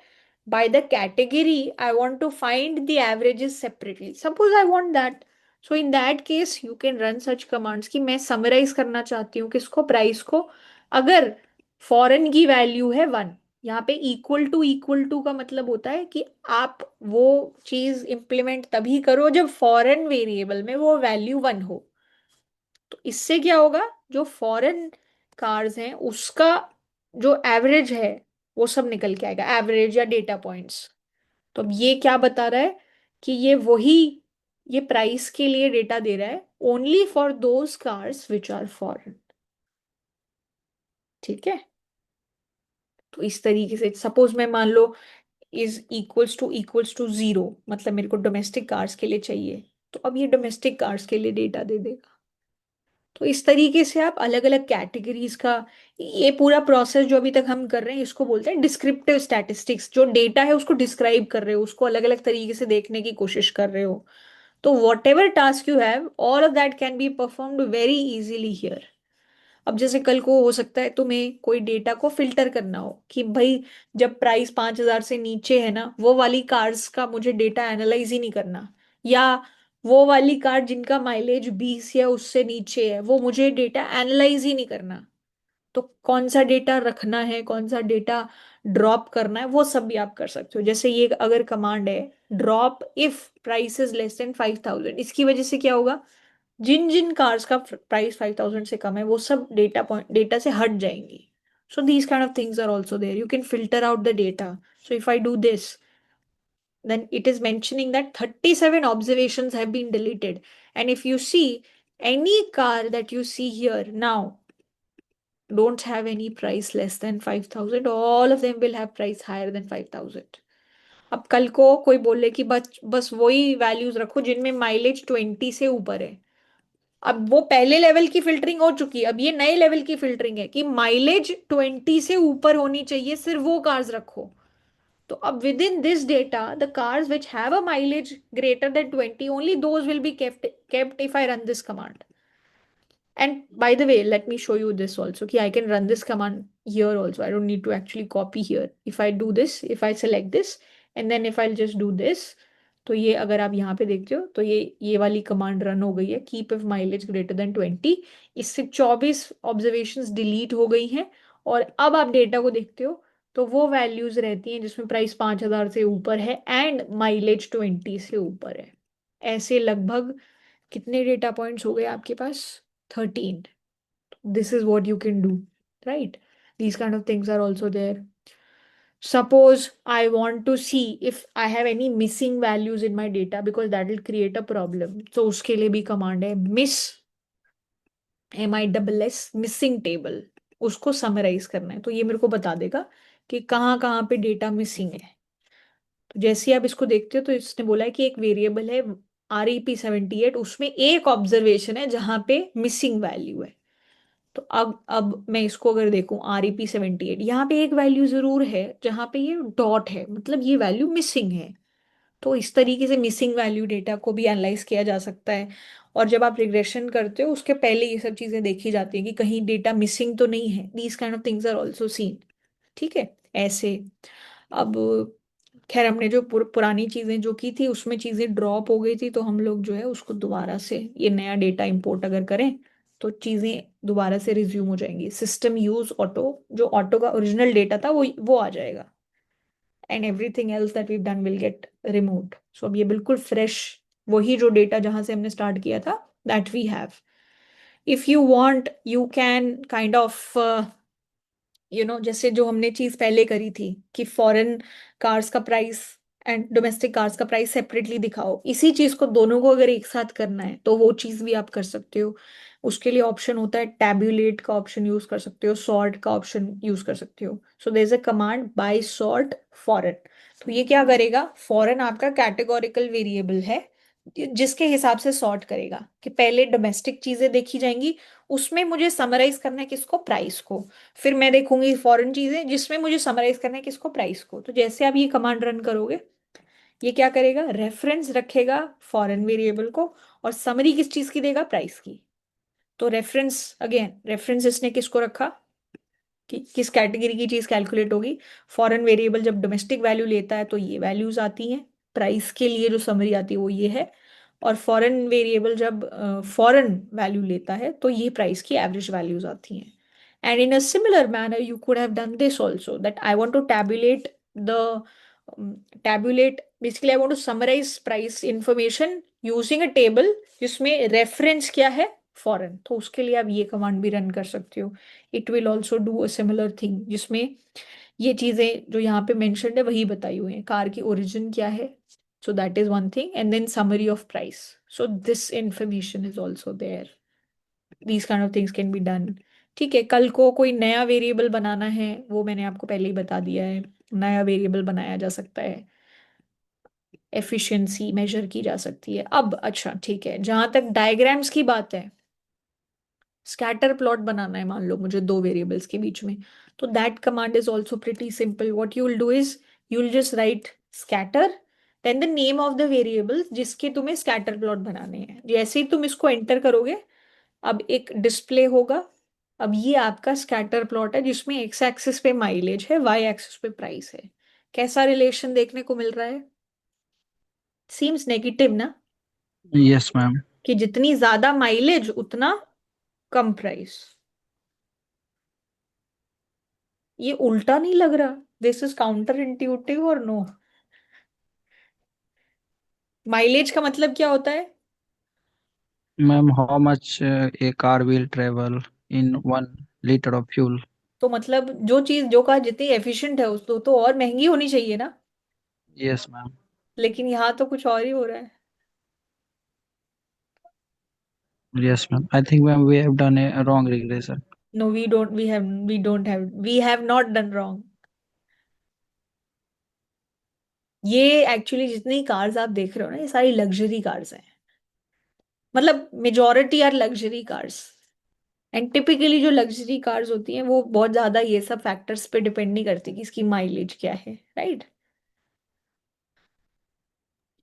by the category I want to find the averages separately, suppose I want that. So in that case you can run such commands कि मैं समराइज करना चाहती हूँ किसको, प्राइस को। अगर फॉरेन की वैल्यू है 1, यहाँ पे इक्वल टू का मतलब होता है कि आप वो चीज इंप्लीमेंट तभी करो जब फॉरेन वेरिएबल में वो वैल्यू 1 हो। तो इससे क्या होगा, जो फॉरेन कार्स हैं उसका जो एवरेज है वो सब निकल के आएगा, एवरेज या डेटा पॉइंट्स। तो अब ये क्या बता रहा है कि ये प्राइस के लिए डेटा दे रहा है only for those cars which are foreign. ठीक है, तो इस तरीके से सपोज मैं मान लो इज इक्वल्स टू 0, मतलब मेरे को डोमेस्टिक कार्स के लिए चाहिए, तो अब ये डोमेस्टिक कार्स के लिए डेटा दे देगा। तो इस तरीके से आप अलग अलग कैटेगरीज का, ये पूरा प्रोसेस जो अभी तक हम कर रहे हैं इसको बोलते हैं डिस्क्रिप्टिव स्टैटिस्टिक्स। जो डेटा है उसको डिस्क्राइब कर रहे हो, उसको अलग अलग तरीके से देखने की कोशिश कर रहे हो। तो what ever task you have, all of that can be performed very easily here. अब जैसे कल को हो सकता है तुम्हें कोई डेटा को फिल्टर करना हो कि भाई जब प्राइस 5,000 से नीचे है ना, वो वाली कार्स का मुझे डेटा एनालाइज ही नहीं करना, या वो वाली कार जिनका माइलेज 20 या उससे नीचे है वो मुझे डेटा एनालाइज ही नहीं करना। तो कौन सा डेटा रखना है, कौन सा डेटा ड्रॉप करना है, वो सब भी आप कर सकते हो। जैसे ये अगर कमांड है drop if price is less than 5,000, इसकी वजह से क्या होगा, जिन जिन कार्स का प्राइस 5,000 से कम है वो सब डेटा से हट जाएंगी। So these kind of things are also there, you can filter out the data. So if I do this, then it is mentioning that 37 observations have been deleted. And if you see any car that you see here now don't have any price less than 5,000, all of them will have price higher than 5,000। अब कल को कोई बोले कि बस बस वही वैल्यूज रखो जिनमें माइलेज 20 से ऊपर है। अब वो पहले लेवल की फिल्टरिंग हो चुकी है, अब ये नए लेवल की फिल्टरिंग है कि माइलेज 20 से ऊपर होनी चाहिए, सिर्फ वो कार्स रखो। तो अब with in this data the cars which have a mileage greater than 20, only those will be kept if I run this command। And by the way, let me show you this also. Ki I can run this command here also. I don't need to actually copy here. If I do this, if I select this, and then if I'll just do this, तो ये अगर आप यहाँ पे देखते हो तो ये वाली कमांड रन हो गई है, keep if mileage greater than 20। इससे 24 ऑब्जर्वेशंस डिलीट हो गई हैं। और अब आप डेटा को देखते हो तो वो वैल्यूज रहती हैं जिसमें प्राइस 5,000 से ऊपर है एंड माइलेज 20 से ऊपर है। ऐसे लगभग कितने डेटा पॉइंट्स हो गए आपके पास, 13। This is what you can do, right? These kind of things are also there. Suppose I want to see if I have any missing values in my data, because that will create a problem. So उसके लिए भी command है miss, MISS, missing table। उसको summarize करना है तो ये मेरे को बता देगा कि कहाँ कहाँ पे डेटा मिसिंग है। तो जैसे ही आप इसको देखते हो तो इसने बोला है कि एक वेरिएबल है REP78, उसमें एक ऑब्जर्वेशन है जहां पे मिसिंग वैल्यू है। तो अब मैं इसको अगर देखूं REP78, यहाँ पे एक वैल्यू जरूर है जहां पे ये डॉट है, मतलब ये वैल्यू मिसिंग है। तो इस तरीके से मिसिंग वैल्यू डेटा को भी एनालाइज किया जा सकता है। और जब आप रिग्रेशन करते हो उसके पहले ये सब चीजें देखी जाती है कि कहीं डेटा मिसिंग तो नहीं है। These kind of things are also seen. ठीक है, ऐसे। अब खैर हमने जो पुरानी चीजें जो की थी उसमें चीजें ड्रॉप हो गई थी, तो हम लोग जो है उसको दोबारा से ये नया डेटा इंपोर्ट अगर करें तो चीजें दोबारा से रिज्यूम हो जाएंगी। सिस्टम यूज ऑटो, जो ऑटो का ओरिजिनल डेटा था वो आ जाएगा, and everything else that we done will get removed. So अब ये बिल्कुल फ्रेश, वही जो डेटा जहां से हमने स्टार्ट किया था, that we have. If you want you can kind of जैसे जो हमने चीज पहले करी थी कि फॉरेन कार्स का प्राइस एंड डोमेस्टिक कार्स का प्राइस सेपरेटली दिखाओ, इसी चीज को दोनों को अगर एक साथ करना है तो वो चीज भी आप कर सकते हो। उसके लिए ऑप्शन होता है, टैब्यूलेट का ऑप्शन यूज कर सकते हो, सॉर्ट का ऑप्शन यूज कर सकते हो। So there is a command by sort foreign. तो ये क्या करेगा, फॉरेन आपका कैटेगोरिकल वेरिएबल है जिसके हिसाब से सॉर्ट करेगा कि पहले डोमेस्टिक चीजें देखी जाएंगी, उसमें मुझे समराइज करना है किसको, प्राइस को। फिर मैं देखूंगी फॉरेन चीजें जिसमें मुझे समराइज करना है किसको, प्राइस को। तो जैसे आप ये कमांड रन करोगे, ये क्या करेगा, रेफरेंस रखेगा फॉरेन वेरिएबल को, और समरी किस चीज की देगा, प्राइस की। तो रेफरेंस, अगेन रेफरेंस इसने किसको रखा कि किस कैटेगरी की चीज कैलकुलेट होगी। फॉरेन वेरिएबल जब डोमेस्टिक वैल्यू लेता है तो ये वैल्यूज आती हैं, प्राइस के लिए जो समरी आती है वो ये है। और फॉरेन वेरिएबल जब फॉरेन वैल्यू लेता है तो ये प्राइस की एवरेज वैल्यूज आती हैं। And in a similar manner you could have done this also, that I want to the tabulate, basically I want to summarize price information using a table जिसमें रेफरेंस क्या है, फॉरेन। तो उसके लिए आप ये कमांड भी रन कर सकते हो। It will also do a similar thing, जिसमें ये चीजें जो यहाँ पे मेंशन्ड है वही बताई हुई हैं, कार की ओरिजिन क्या है, so that is one thing, and then summary of price. So this information is also there, these kind of things can be done. ठीक है, कल को कोई नया वेरिएबल बनाना है, वो मैंने आपको पहले ही बता दिया है, नया वेरिएबल बनाया जा सकता है, एफिशिएंसी मेजर की जा सकती है। अब अच्छा ठीक है, जहां तक डायग्राम्स की बात है, स्कैटर प्लॉट बनाना है मान लो मुझे दो वेरिएबल्स के बीच में, तो that command is also pretty simple. What you will do is you will just write scatter, then the name of the variable जिसके तुम्हें स्कैटर प्लॉट बनाने हैं। जैसे ही तुम इसको एंटर करोगे, अब एक डिस्प्ले होगा। अब ये आपका स्कैटर प्लॉट है जिसमें एक्स एक्सिस पे माइलेज है, वाई एक्सिस पे प्राइस है। कैसा रिलेशन देखने को मिल रहा है, सीम्स नेगेटिव ना, यस मैम। कि जितनी ज्यादा माइलेज उतना कम प्राइस। ये उल्टा नहीं लग रहा, दिस इज काउंटर इंट्यूटिव और नो। माइलेज का मतलब क्या होता है, ma'am, how much A car will travel in 1 litre of fuel? तो मतलब जो चीज जो कार जितनी एफिशिएंट है उस तो और महंगी होनी चाहिए ना, यस मैम। लेकिन यहाँ तो कुछ और ही हो रहा है। Yes ma'am, I think ma'am we have done a wrong regression. No we have not done wrong. ये एक्चुअली जितनी कार्स आप देख रहे हो ना, ये सारी लग्जरी कार्स हैं, मतलब majority are luxury cars. And typically जो लग्जरी कार्स होती हैं वो बहुत ज्यादा ये सब फैक्टर्स पे डिपेंड नहीं करती कि इसकी माइलेज क्या है, राइट।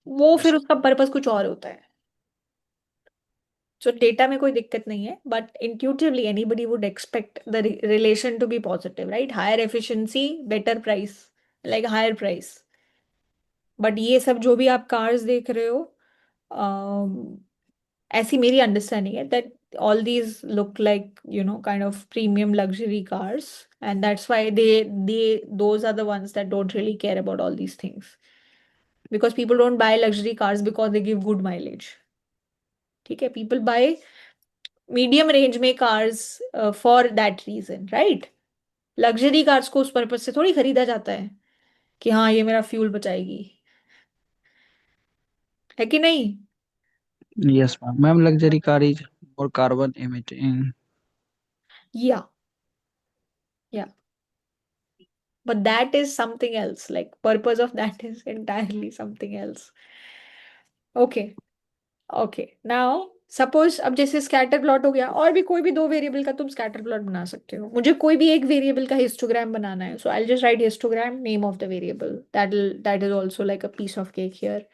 वो यस। फिर उसका पर्पस कुछ और होता है। सो डेटा में कोई दिक्कत नहीं है, but intuitively anybody would expect the relation to be positive, right, higher efficiency better price, like higher price. But ये सब जो भी आप कार्स देख रहे हो, ऐसी मेरी अंडरस्टैंडिंग है that all these look like kind of premium luxury cars, and that's why those are the ones that don't really care about all these things, because people don't buy luxury cars because they give good mileage। ठीक है, people buy मीडियम रेंज में cars for that reason, right. Luxury cars को उस पर्पज से थोड़ी खरीदा जाता है कि हाँ ये मेरा फ्यूल बचाएगी, है कि नहीं। Yes ma'am. Ma'am, luxury car is more carbon emitting. या या but that is something else, like purpose of that is entirely something else। Okay, okay, now suppose अब जैसे स्कैटर प्लॉट हो गया, और भी कोई भी दो वेरिएबल का तुम स्कैटर प्लॉट बना सकते हो। मुझे कोई भी एक वेरिएबल का हिस्टोग्राम बनाना है, so I just write histogram, name of the variable, that is also like a piece of cake here.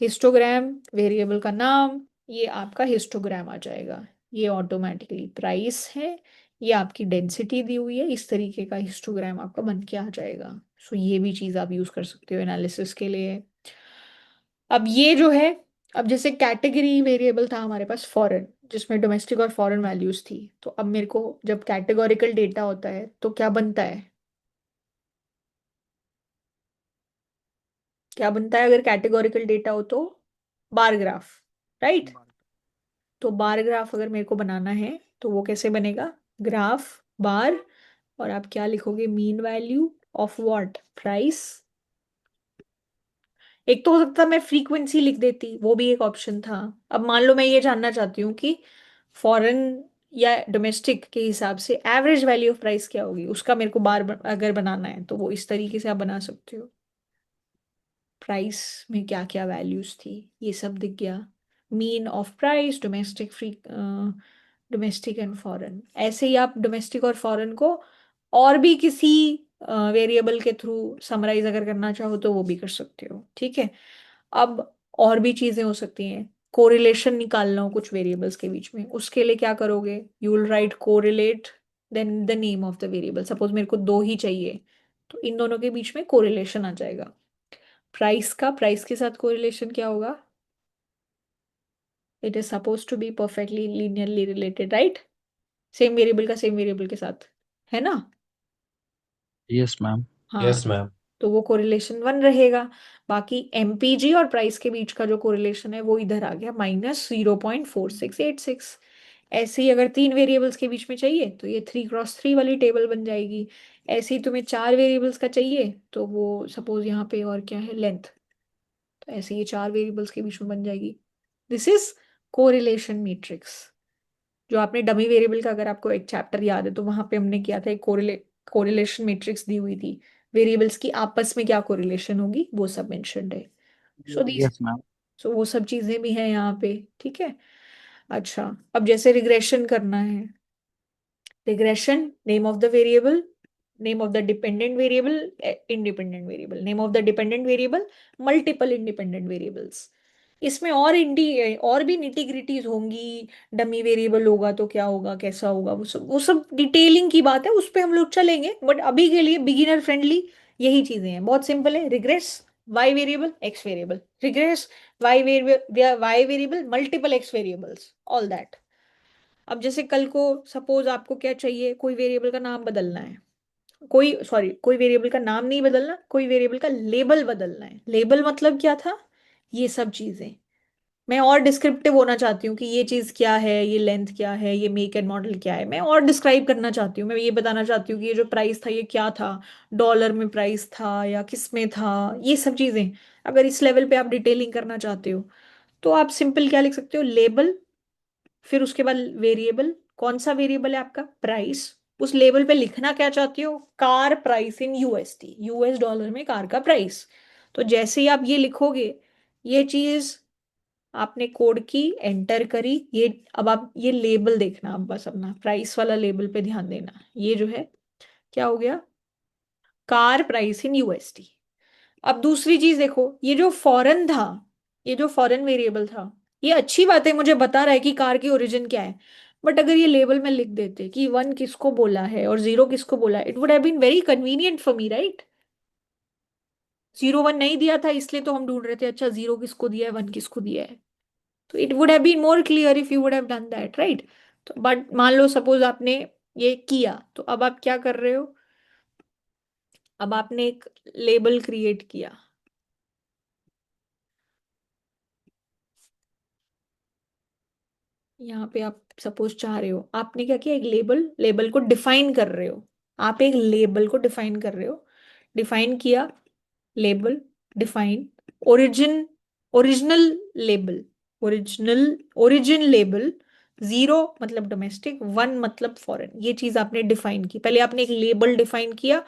Histogram, variable का नाम, ये आपका हिस्टोग्राम आ जाएगा। ये ऑटोमेटिकली प्राइस है, ये आपकी डेंसिटी दी हुई है, इस तरीके का हिस्टोग्राम आपका बन के आ जाएगा। सो ये भी चीज़ आप यूज़ कर सकते हो एनालिसिस के लिए। अब ये जो है, अब जैसे कैटेगरी वेरिएबल था हमारे पास फॉरेन, जिसमें डोमेस्टिक और फॉरेन वैल्यूज थी। तो अब मेरे को जब कैटेगोरिकल डेटा होता है तो क्या बनता है, क्या बनता है अगर कैटेगोरिकल डेटा हो तो? Bar graph, right. तो बार ग्राफ अगर मेरे को बनाना है तो वो कैसे बनेगा? ग्राफ बार, और आप क्या लिखोगे? Mean value of what? Price. एक तो हो सकता है मैं फ्रीक्वेंसी लिख देती, वो भी एक ऑप्शन था। अब मान लो मैं ये जानना चाहती हूँ कि फॉरेन या डोमेस्टिक के हिसाब से एवरेज वैल्यू ऑफ प्राइस क्या होगी, उसका मेरे को अगर बनाना है तो वो इस तरीके से आप बना सकते हो। प्राइस में क्या क्या वैल्यूज थी ये सब दिख गया। Mean of price, domestic, free, domestic and foreign. ऐसे ही आप डोमेस्टिक और फॉरेन को और भी किसी वेरिएबल के थ्रू समराइज अगर करना चाहो तो वो भी कर सकते हो, ठीक है। अब और भी चीजें हो सकती हैं। कोरिलेशन निकालना हो कुछ वेरिएबल्स के बीच में, उसके लिए क्या करोगे? You will write correlate then the name of the variable. Suppose मेरे को दो ही चाहिए, तो इन दोनों के बीच में कोरिलेशन आ जाएगा। प्राइस का प्राइस के साथ कोरिलेशन क्या होगा? It is suppose to be perfectly linearly related, right. Same variable का सेम वेरिएबल के साथ, है ना? Yes ma'am. हाँ, यस मैम। तो वो कोरिलेशन वन रहेगा। बाकी एमपीजी और प्राइस के बीच का जो कोरिलेशन है वो इधर आ गया -0.4686। ऐसे ही अगर तीन वेरिएबल्स के बीच में चाहिए तो ये 3x3 वाली टेबल बन जाएगी। ऐसे ही तुम्हें चार वेरिएबल्स का चाहिए तो वो सपोज यहाँ पे और क्या है, लेंथ। तो ऐसे ये चार वेरिएबल्स के बीच में बन जाएगी। This is correlation matrix. जो आपने डमी वेरिएबल का, अगर आपको एक चैप्टर याद है तो वहां पे हमने किया था, एक कोरिलेशन मैट्रिक्स दी हुई थी, वेरिएबल्स की आपस में क्या कोरिलेशन होगी वो सब मेंशन्ड है। So these, yes ma'am. So वो सब चीजें भी हैं यहाँ पे, ठीक है। अच्छा, अब जैसे रिग्रेशन करना है, regression, name of the variable, name of the dependent variable, independent variable, name of the dependent variable, multiple independent variables. इसमें और भी निटी ग्रिटीज होंगी। डमी वेरिएबल होगा तो क्या होगा, कैसा होगा, वो सब डिटेलिंग की बात है, उस पे हम लोग चलेंगे। बट अभी के लिए बिगिनर फ्रेंडली यही चीजें हैं, बहुत सिंपल है। Regress y variable x variable, regress y variable multiple x variables, all that. अब जैसे कल को सपोज आपको क्या चाहिए, कोई वेरिएबल का नाम बदलना है, कोई सॉरी कोई वेरिएबल का नाम नहीं बदलना, कोई वेरिएबल का लेबल बदलना है। लेबल मतलब क्या था? ये सब चीजें मैं और डिस्क्रिप्टिव होना चाहती हूँ कि ये चीज क्या है, ये लेंथ क्या है, ये मेक एंड मॉडल क्या है, मैं और डिस्क्राइब करना चाहती हूँ। मैं ये बताना चाहती हूँ कि ये जो प्राइस था ये क्या था, डॉलर में प्राइस था या किस में था, ये सब चीजें। अगर इस लेवल पे आप डिटेलिंग करना चाहते हो तो आप सिंपल क्या लिख सकते हो? लेबल, फिर उसके बाद वेरिएबल, कौन सा वेरिएबल है आपका? प्राइस। उस लेबल पे लिखना क्या चाहती हो? Car price in USD, US dollar में कार का प्राइस। तो जैसे ही आप ये लिखोगे, ये चीज आपने कोड की, एंटर करी, ये अब आप ये लेबल देखना, अब बस अपना प्राइस वाला लेबल पे ध्यान देना। ये जो है क्या हो गया? Car price in USD. अब दूसरी चीज देखो, ये जो फॉरेन था, ये जो फॉरेन वेरिएबल था, ये अच्छी बात है, मुझे बता रहा है कि कार की ओरिजिन क्या है। बट अगर ये लेबल में लिख देते कि वन किसको बोला है और जीरो किसको बोला है, it would have been very convenient for me, right. Zero one नहीं दिया था इसलिए तो हम ढूंढ रहे थे, अच्छा जीरो किसको दिया है, वन किसको दिया है। तो it would have been more clear if you would have done that, right. तो बट मान लो सपोज आपने ये किया, तो अब आप क्या कर रहे हो? अब आपने एक लेबल क्रिएट किया। यहाँ पे आप सपोज चाह रहे हो, आपने क्या किया, एक लेबल, लेबल को डिफाइन कर रहे हो। आप एक लेबल को डिफाइन कर रहे हो, डिफाइन किया, label define, origin, original label, original origin label, zero मतलब डोमेस्टिक, वन मतलब फॉरेन। ये चीज आपने डिफाइन की, पहले आपने एक लेबल डिफाइन किया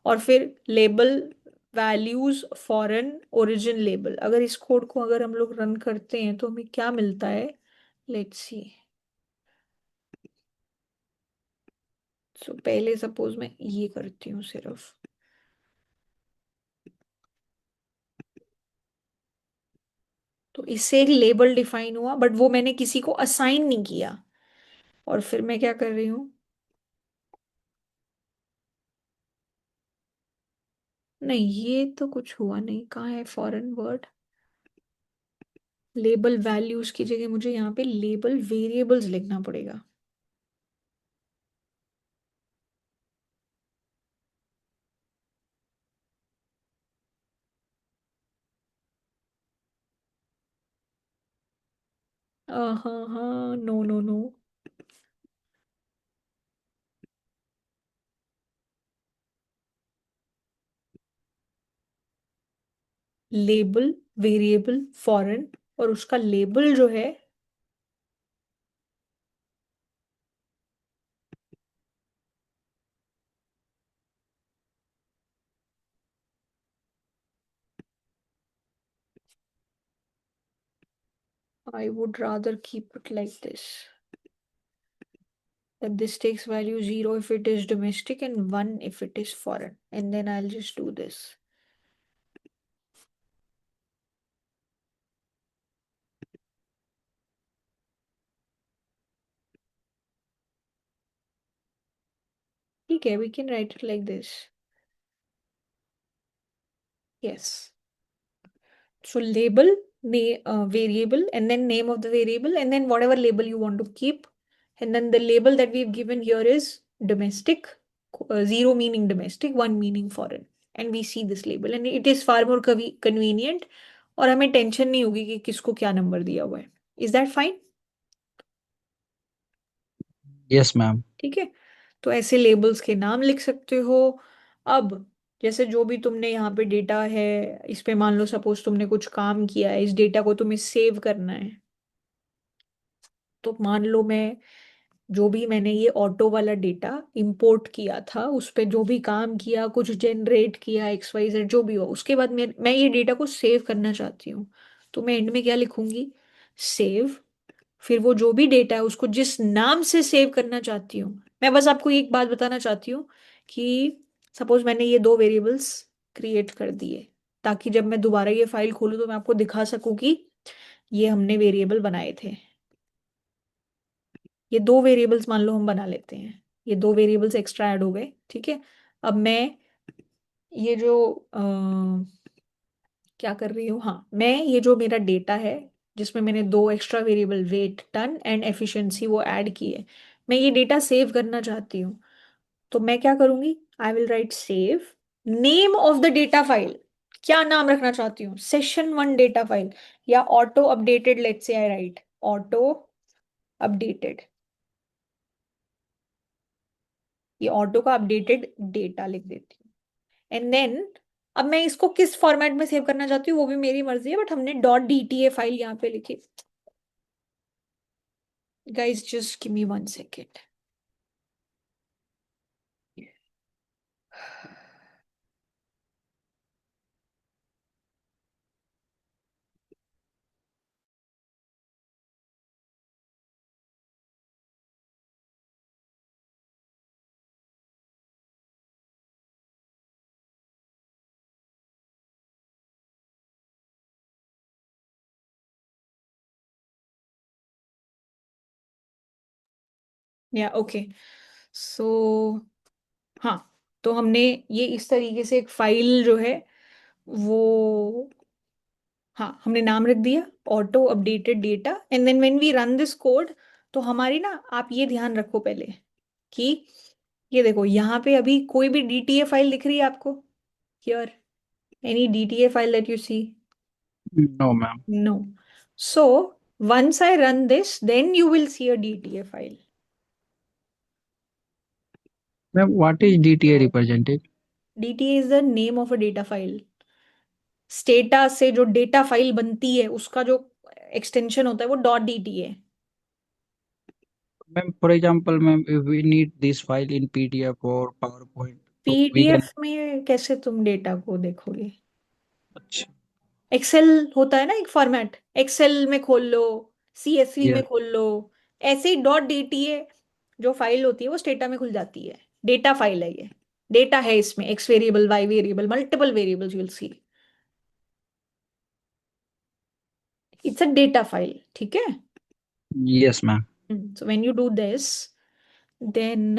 और फिर label, values, foreign, origin, label. अगर इस कोड को अगर हम लोग रन करते हैं तो हमें क्या मिलता है? Let's see. सो पहले सपोज मैं ये करती हूँ सिर्फ, तो इससे एक लेबल डिफाइन हुआ, बट वो मैंने किसी को असाइन नहीं किया। और फिर मैं क्या कर रही हूँ? नहीं, ये तो कुछ हुआ नहीं। कहाँ है फॉरेन वर्ड? लेबल वैल्यूज की जगह मुझे यहाँ पे लेबल वेरिएबल्स लिखना पड़ेगा। हाँ हाँ, no no no. Label variable foreign, और उसका लेबल जो है I would rather keep it like this. That this takes value 0 if it is domestic and 1 if it is foreign. And then I'll just do this. Okay, we can write it like this. Yes. So label, variable, and then name of the variable, and then whatever label you want to keep. And then the label that we've given here is domestic, 0 meaning domestic, 1 meaning foreign. And we see this label, and it is far more convenient. और हमें टेंशन नहीं होगी कि किसको क्या नंबर दिया हुआ है। Is that fine? Yes ma'am. ठीक है, तो ऐसे लेबल्स के नाम लिख सकते हो। अब जैसे जो भी तुमने यहाँ पे डेटा है, इस पे मान लो सपोज तुमने कुछ काम किया है, इस डेटा को तुम्हें सेव करना है। तो मान लो मैं, जो भी मैंने ये ऑटो वाला डेटा इंपोर्ट किया था, उस पे जो भी काम किया, कुछ जनरेट किया, एक्स वाई जेड जो भी हो, उसके बाद मैं ये डेटा को सेव करना चाहती हूँ। तो मैं एंड में क्या लिखूंगी? सेव। फिर वो जो भी डेटा है उसको जिस नाम से सेव करना चाहती हूँ। मैं बस आपको एक बात बताना चाहती हूँ कि सपोज मैंने ये दो वेरिएबल्स क्रिएट कर दिए, ताकि जब मैं दोबारा ये फाइल खोलूँ तो मैं आपको दिखा सकूं कि ये हमने वेरिएबल बनाए थे। ये दो वेरिएबल्स मान लो हम बना लेते हैं, ये दो वेरिएबल्स एक्स्ट्रा ऐड हो गए। ठीक है, अब मैं ये जो क्या कर रही हूँ, हाँ, मैं ये जो मेरा डेटा है जिसमें मैंने दो extra variable weight ton and efficiency वो ऐड किए, मैं ये डेटा सेव करना चाहती हूँ। तो मैं क्या करूंगी? I will write save name of the data file. क्या नाम रखना चाहती हूँ? सेशन 1 डेटा फाइल, या auto updated. Let's say I right auto updated. ये ऑटो का अपडेटेड डेटा लिख देती हूँ। एंड देन अब मैं इसको किस फॉर्मेट में सेव करना चाहती हूँ वो भी मेरी मर्जी है, बट हमने .dta फाइल यहाँ पे लिखी। Guys just give me 1 second. या ओके, सो हाँ, तो हमने ये इस तरीके से एक फाइल जो है वो, हाँ, हमने नाम रख दिया auto updated data. And then when we run this code, तो हमारी ना, आप ये ध्यान रखो पहले कि ये देखो यहाँ पे अभी कोई भी डीटीए फाइल दिख रही है आपको? Here any DTA file that you see? No ma'am. No. So once I run this, then you will see a DTA file. Ma'am what is DTA represented? DTA is the name of a data file. Strata से जो डेटा फाइल बनती है उसका जो एक्सटेंशन होता है वो .dta। Ma'am for example ma'am if we need this file in PDF और पावर पॉइंट तो वी कैन। पीडीएफ में कैसे तुम डेटा को देखोगे? अच्छा। एक्सेल होता है ना एक फॉर्मेट, एक्सेल में खोल लो, सीएसवी में यस। खोल लो। ऐसे ही .dta जो फाइल होती है वो स्टेटा में खुल जाती है। डेटा फाइल है ये, डेटा है इसमें, x variable, y variable, multiple variables you will see. It's a data file, ठीक है। Yes ma'am. So when you do this, then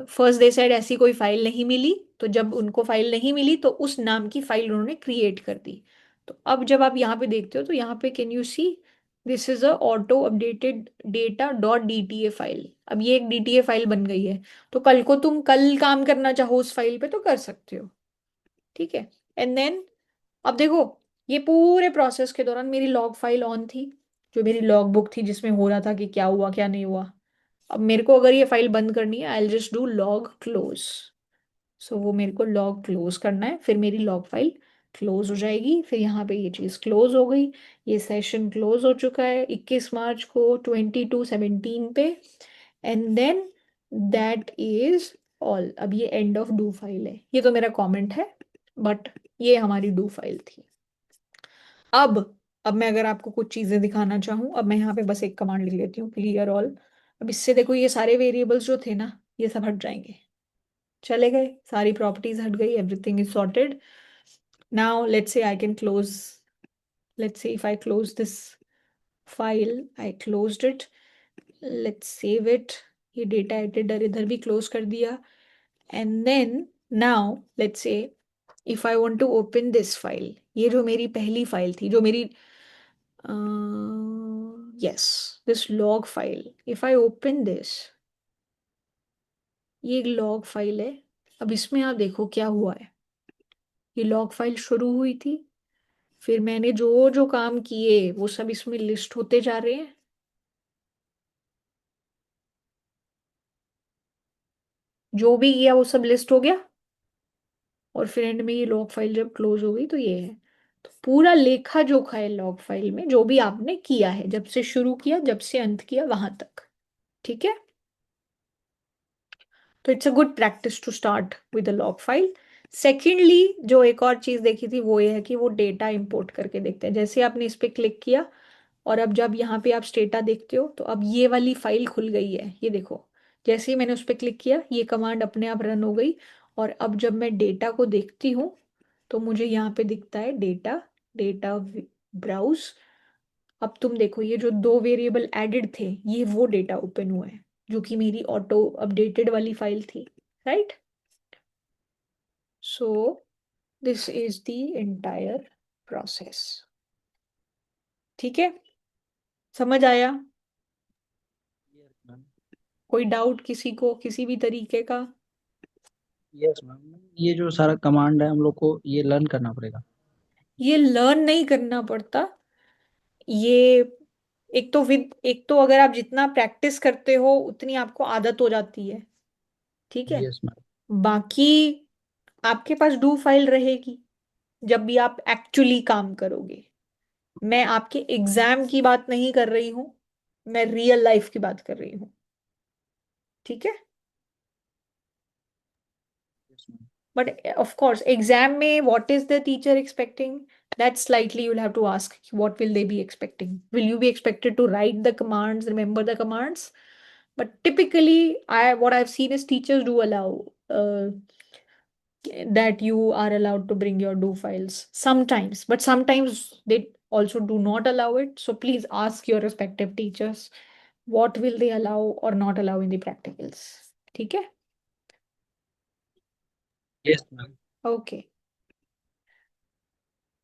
first दे साइड ऐसी कोई फाइल नहीं मिली, तो जब उनको फाइल नहीं मिली तो उस नाम की फाइल उन्होंने क्रिएट कर दी। तो अब जब आप यहाँ पे देखते हो तो यहाँ पे can you see this is a auto updated data dot DTA file. अब ये एक डीटीए फाइल बन गई है। तो कल को तुम कल काम करना चाहो उस फाइल पे तो कर सकते हो। ठीक है। एंड देन अब देखो, ये पूरे प्रोसेस के दौरान मेरी लॉग फाइल ऑन थी, जो मेरी लॉग बुक थी जिसमें हो रहा था कि क्या हुआ क्या नहीं हुआ। अब मेरे को अगर ये फाइल बंद करनी है, I just do log close. So वो मेरे को लॉग क्लोज करना है, फिर मेरी लॉग फाइल क्लोज हो जाएगी। फिर यहाँ पे ये चीज़ क्लोज हो गई। ये सेशन क्लोज हो चुका है 21 मार्च को 22:17 पे। And then that is all. अब ये एंड ऑफ डू फाइल है। ये तो मेरा कमेंट है, बट ये हमारी डू फाइल थी। अब मैं अगर आपको कुछ चीजें दिखाना चाहूँ, अब मैं यहाँ पे बस एक कमांड लिख लेती हूँ, क्लियर ऑल। अब इससे देखो ये सारे वेरिएबल्स जो थे ना, ये सब हट जाएंगे, चले गए, सारी प्रॉपर्टीज हट गई, everything is sorted. Now let's say I can close, let's say if I close this file, I closed it, let's save it. ये डेटा एडिटर इधर भी क्लोज कर दिया। And then now let's say if I want to open this file, ये जो मेरी पहली फाइल थी, जो मेरी yes, this log file, if I open this, ये एक लॉग फाइल है। अब इसमें आप देखो क्या हुआ है। ये लॉग फाइल शुरू हुई थी, फिर मैंने जो जो काम किए वो सब इसमें लिस्ट होते जा रहे हैं। जो भी किया वो सब लिस्ट हो गया। और फिर एंड में ये लॉग फाइल जब क्लोज हो गई तो ये है। तो पूरा लेखा जोखा है लॉग फाइल में, जो भी आपने किया है, जब से शुरू किया जब से अंत किया वहां तक। ठीक है। तो it's a good practice to start with a log file. Secondly जो एक और चीज देखी थी वो ये है कि वो डेटा इंपोर्ट करके देखते हैं। जैसे आपने इस पे क्लिक किया और अब जब यहाँ पे आप स्टेटा देखते हो तो अब ये वाली फाइल खुल गई है, ये देखो। जैसे ही मैंने उस पर क्लिक किया ये कमांड अपने आप रन हो गई। और अब जब मैं डेटा को देखती हूँ तो मुझे यहाँ पे दिखता है डेटा, डेटा ब्राउज। अब तुम देखो ये जो दो वेरिएबल एडेड थे, ये वो डेटा ओपन हुआ है जो कि मेरी ऑटो अपडेटेड वाली फाइल थी, right. So this is the entire process. ठीक है, समझ आया? Yes ma'am. कोई डाउट किसी को किसी भी तरीके का? यस मैम, ये जो सारा कमांड है हम लोग को ये लर्न करना पड़ेगा। ये लर्न नहीं करना पड़ता। ये एक तो अगर आप जितना प्रैक्टिस करते हो उतनी आपको आदत हो जाती है। ठीक है। Yes ma'am. बाकी आपके पास डू फाइल रहेगी जब भी आप एक्चुअली काम करोगे। मैं आपके एग्जाम की बात नहीं कर रही हूं, मैं रियल लाइफ की बात कर रही हूं। ठीक है। Yes ma'am. But of course exam में what is the teacher expecting, that slightly you'll have to ask what will they be expecting. Will you be expected to write the commands, remember the commands? But typically what I've seen is teachers do allow uh, that you are allowed to bring your do files sometimes, but sometimes they also do not allow it. So please ask your respective teachers what will they allow or not allow in the practicals. ठीक है। Yes ma'am. Okay.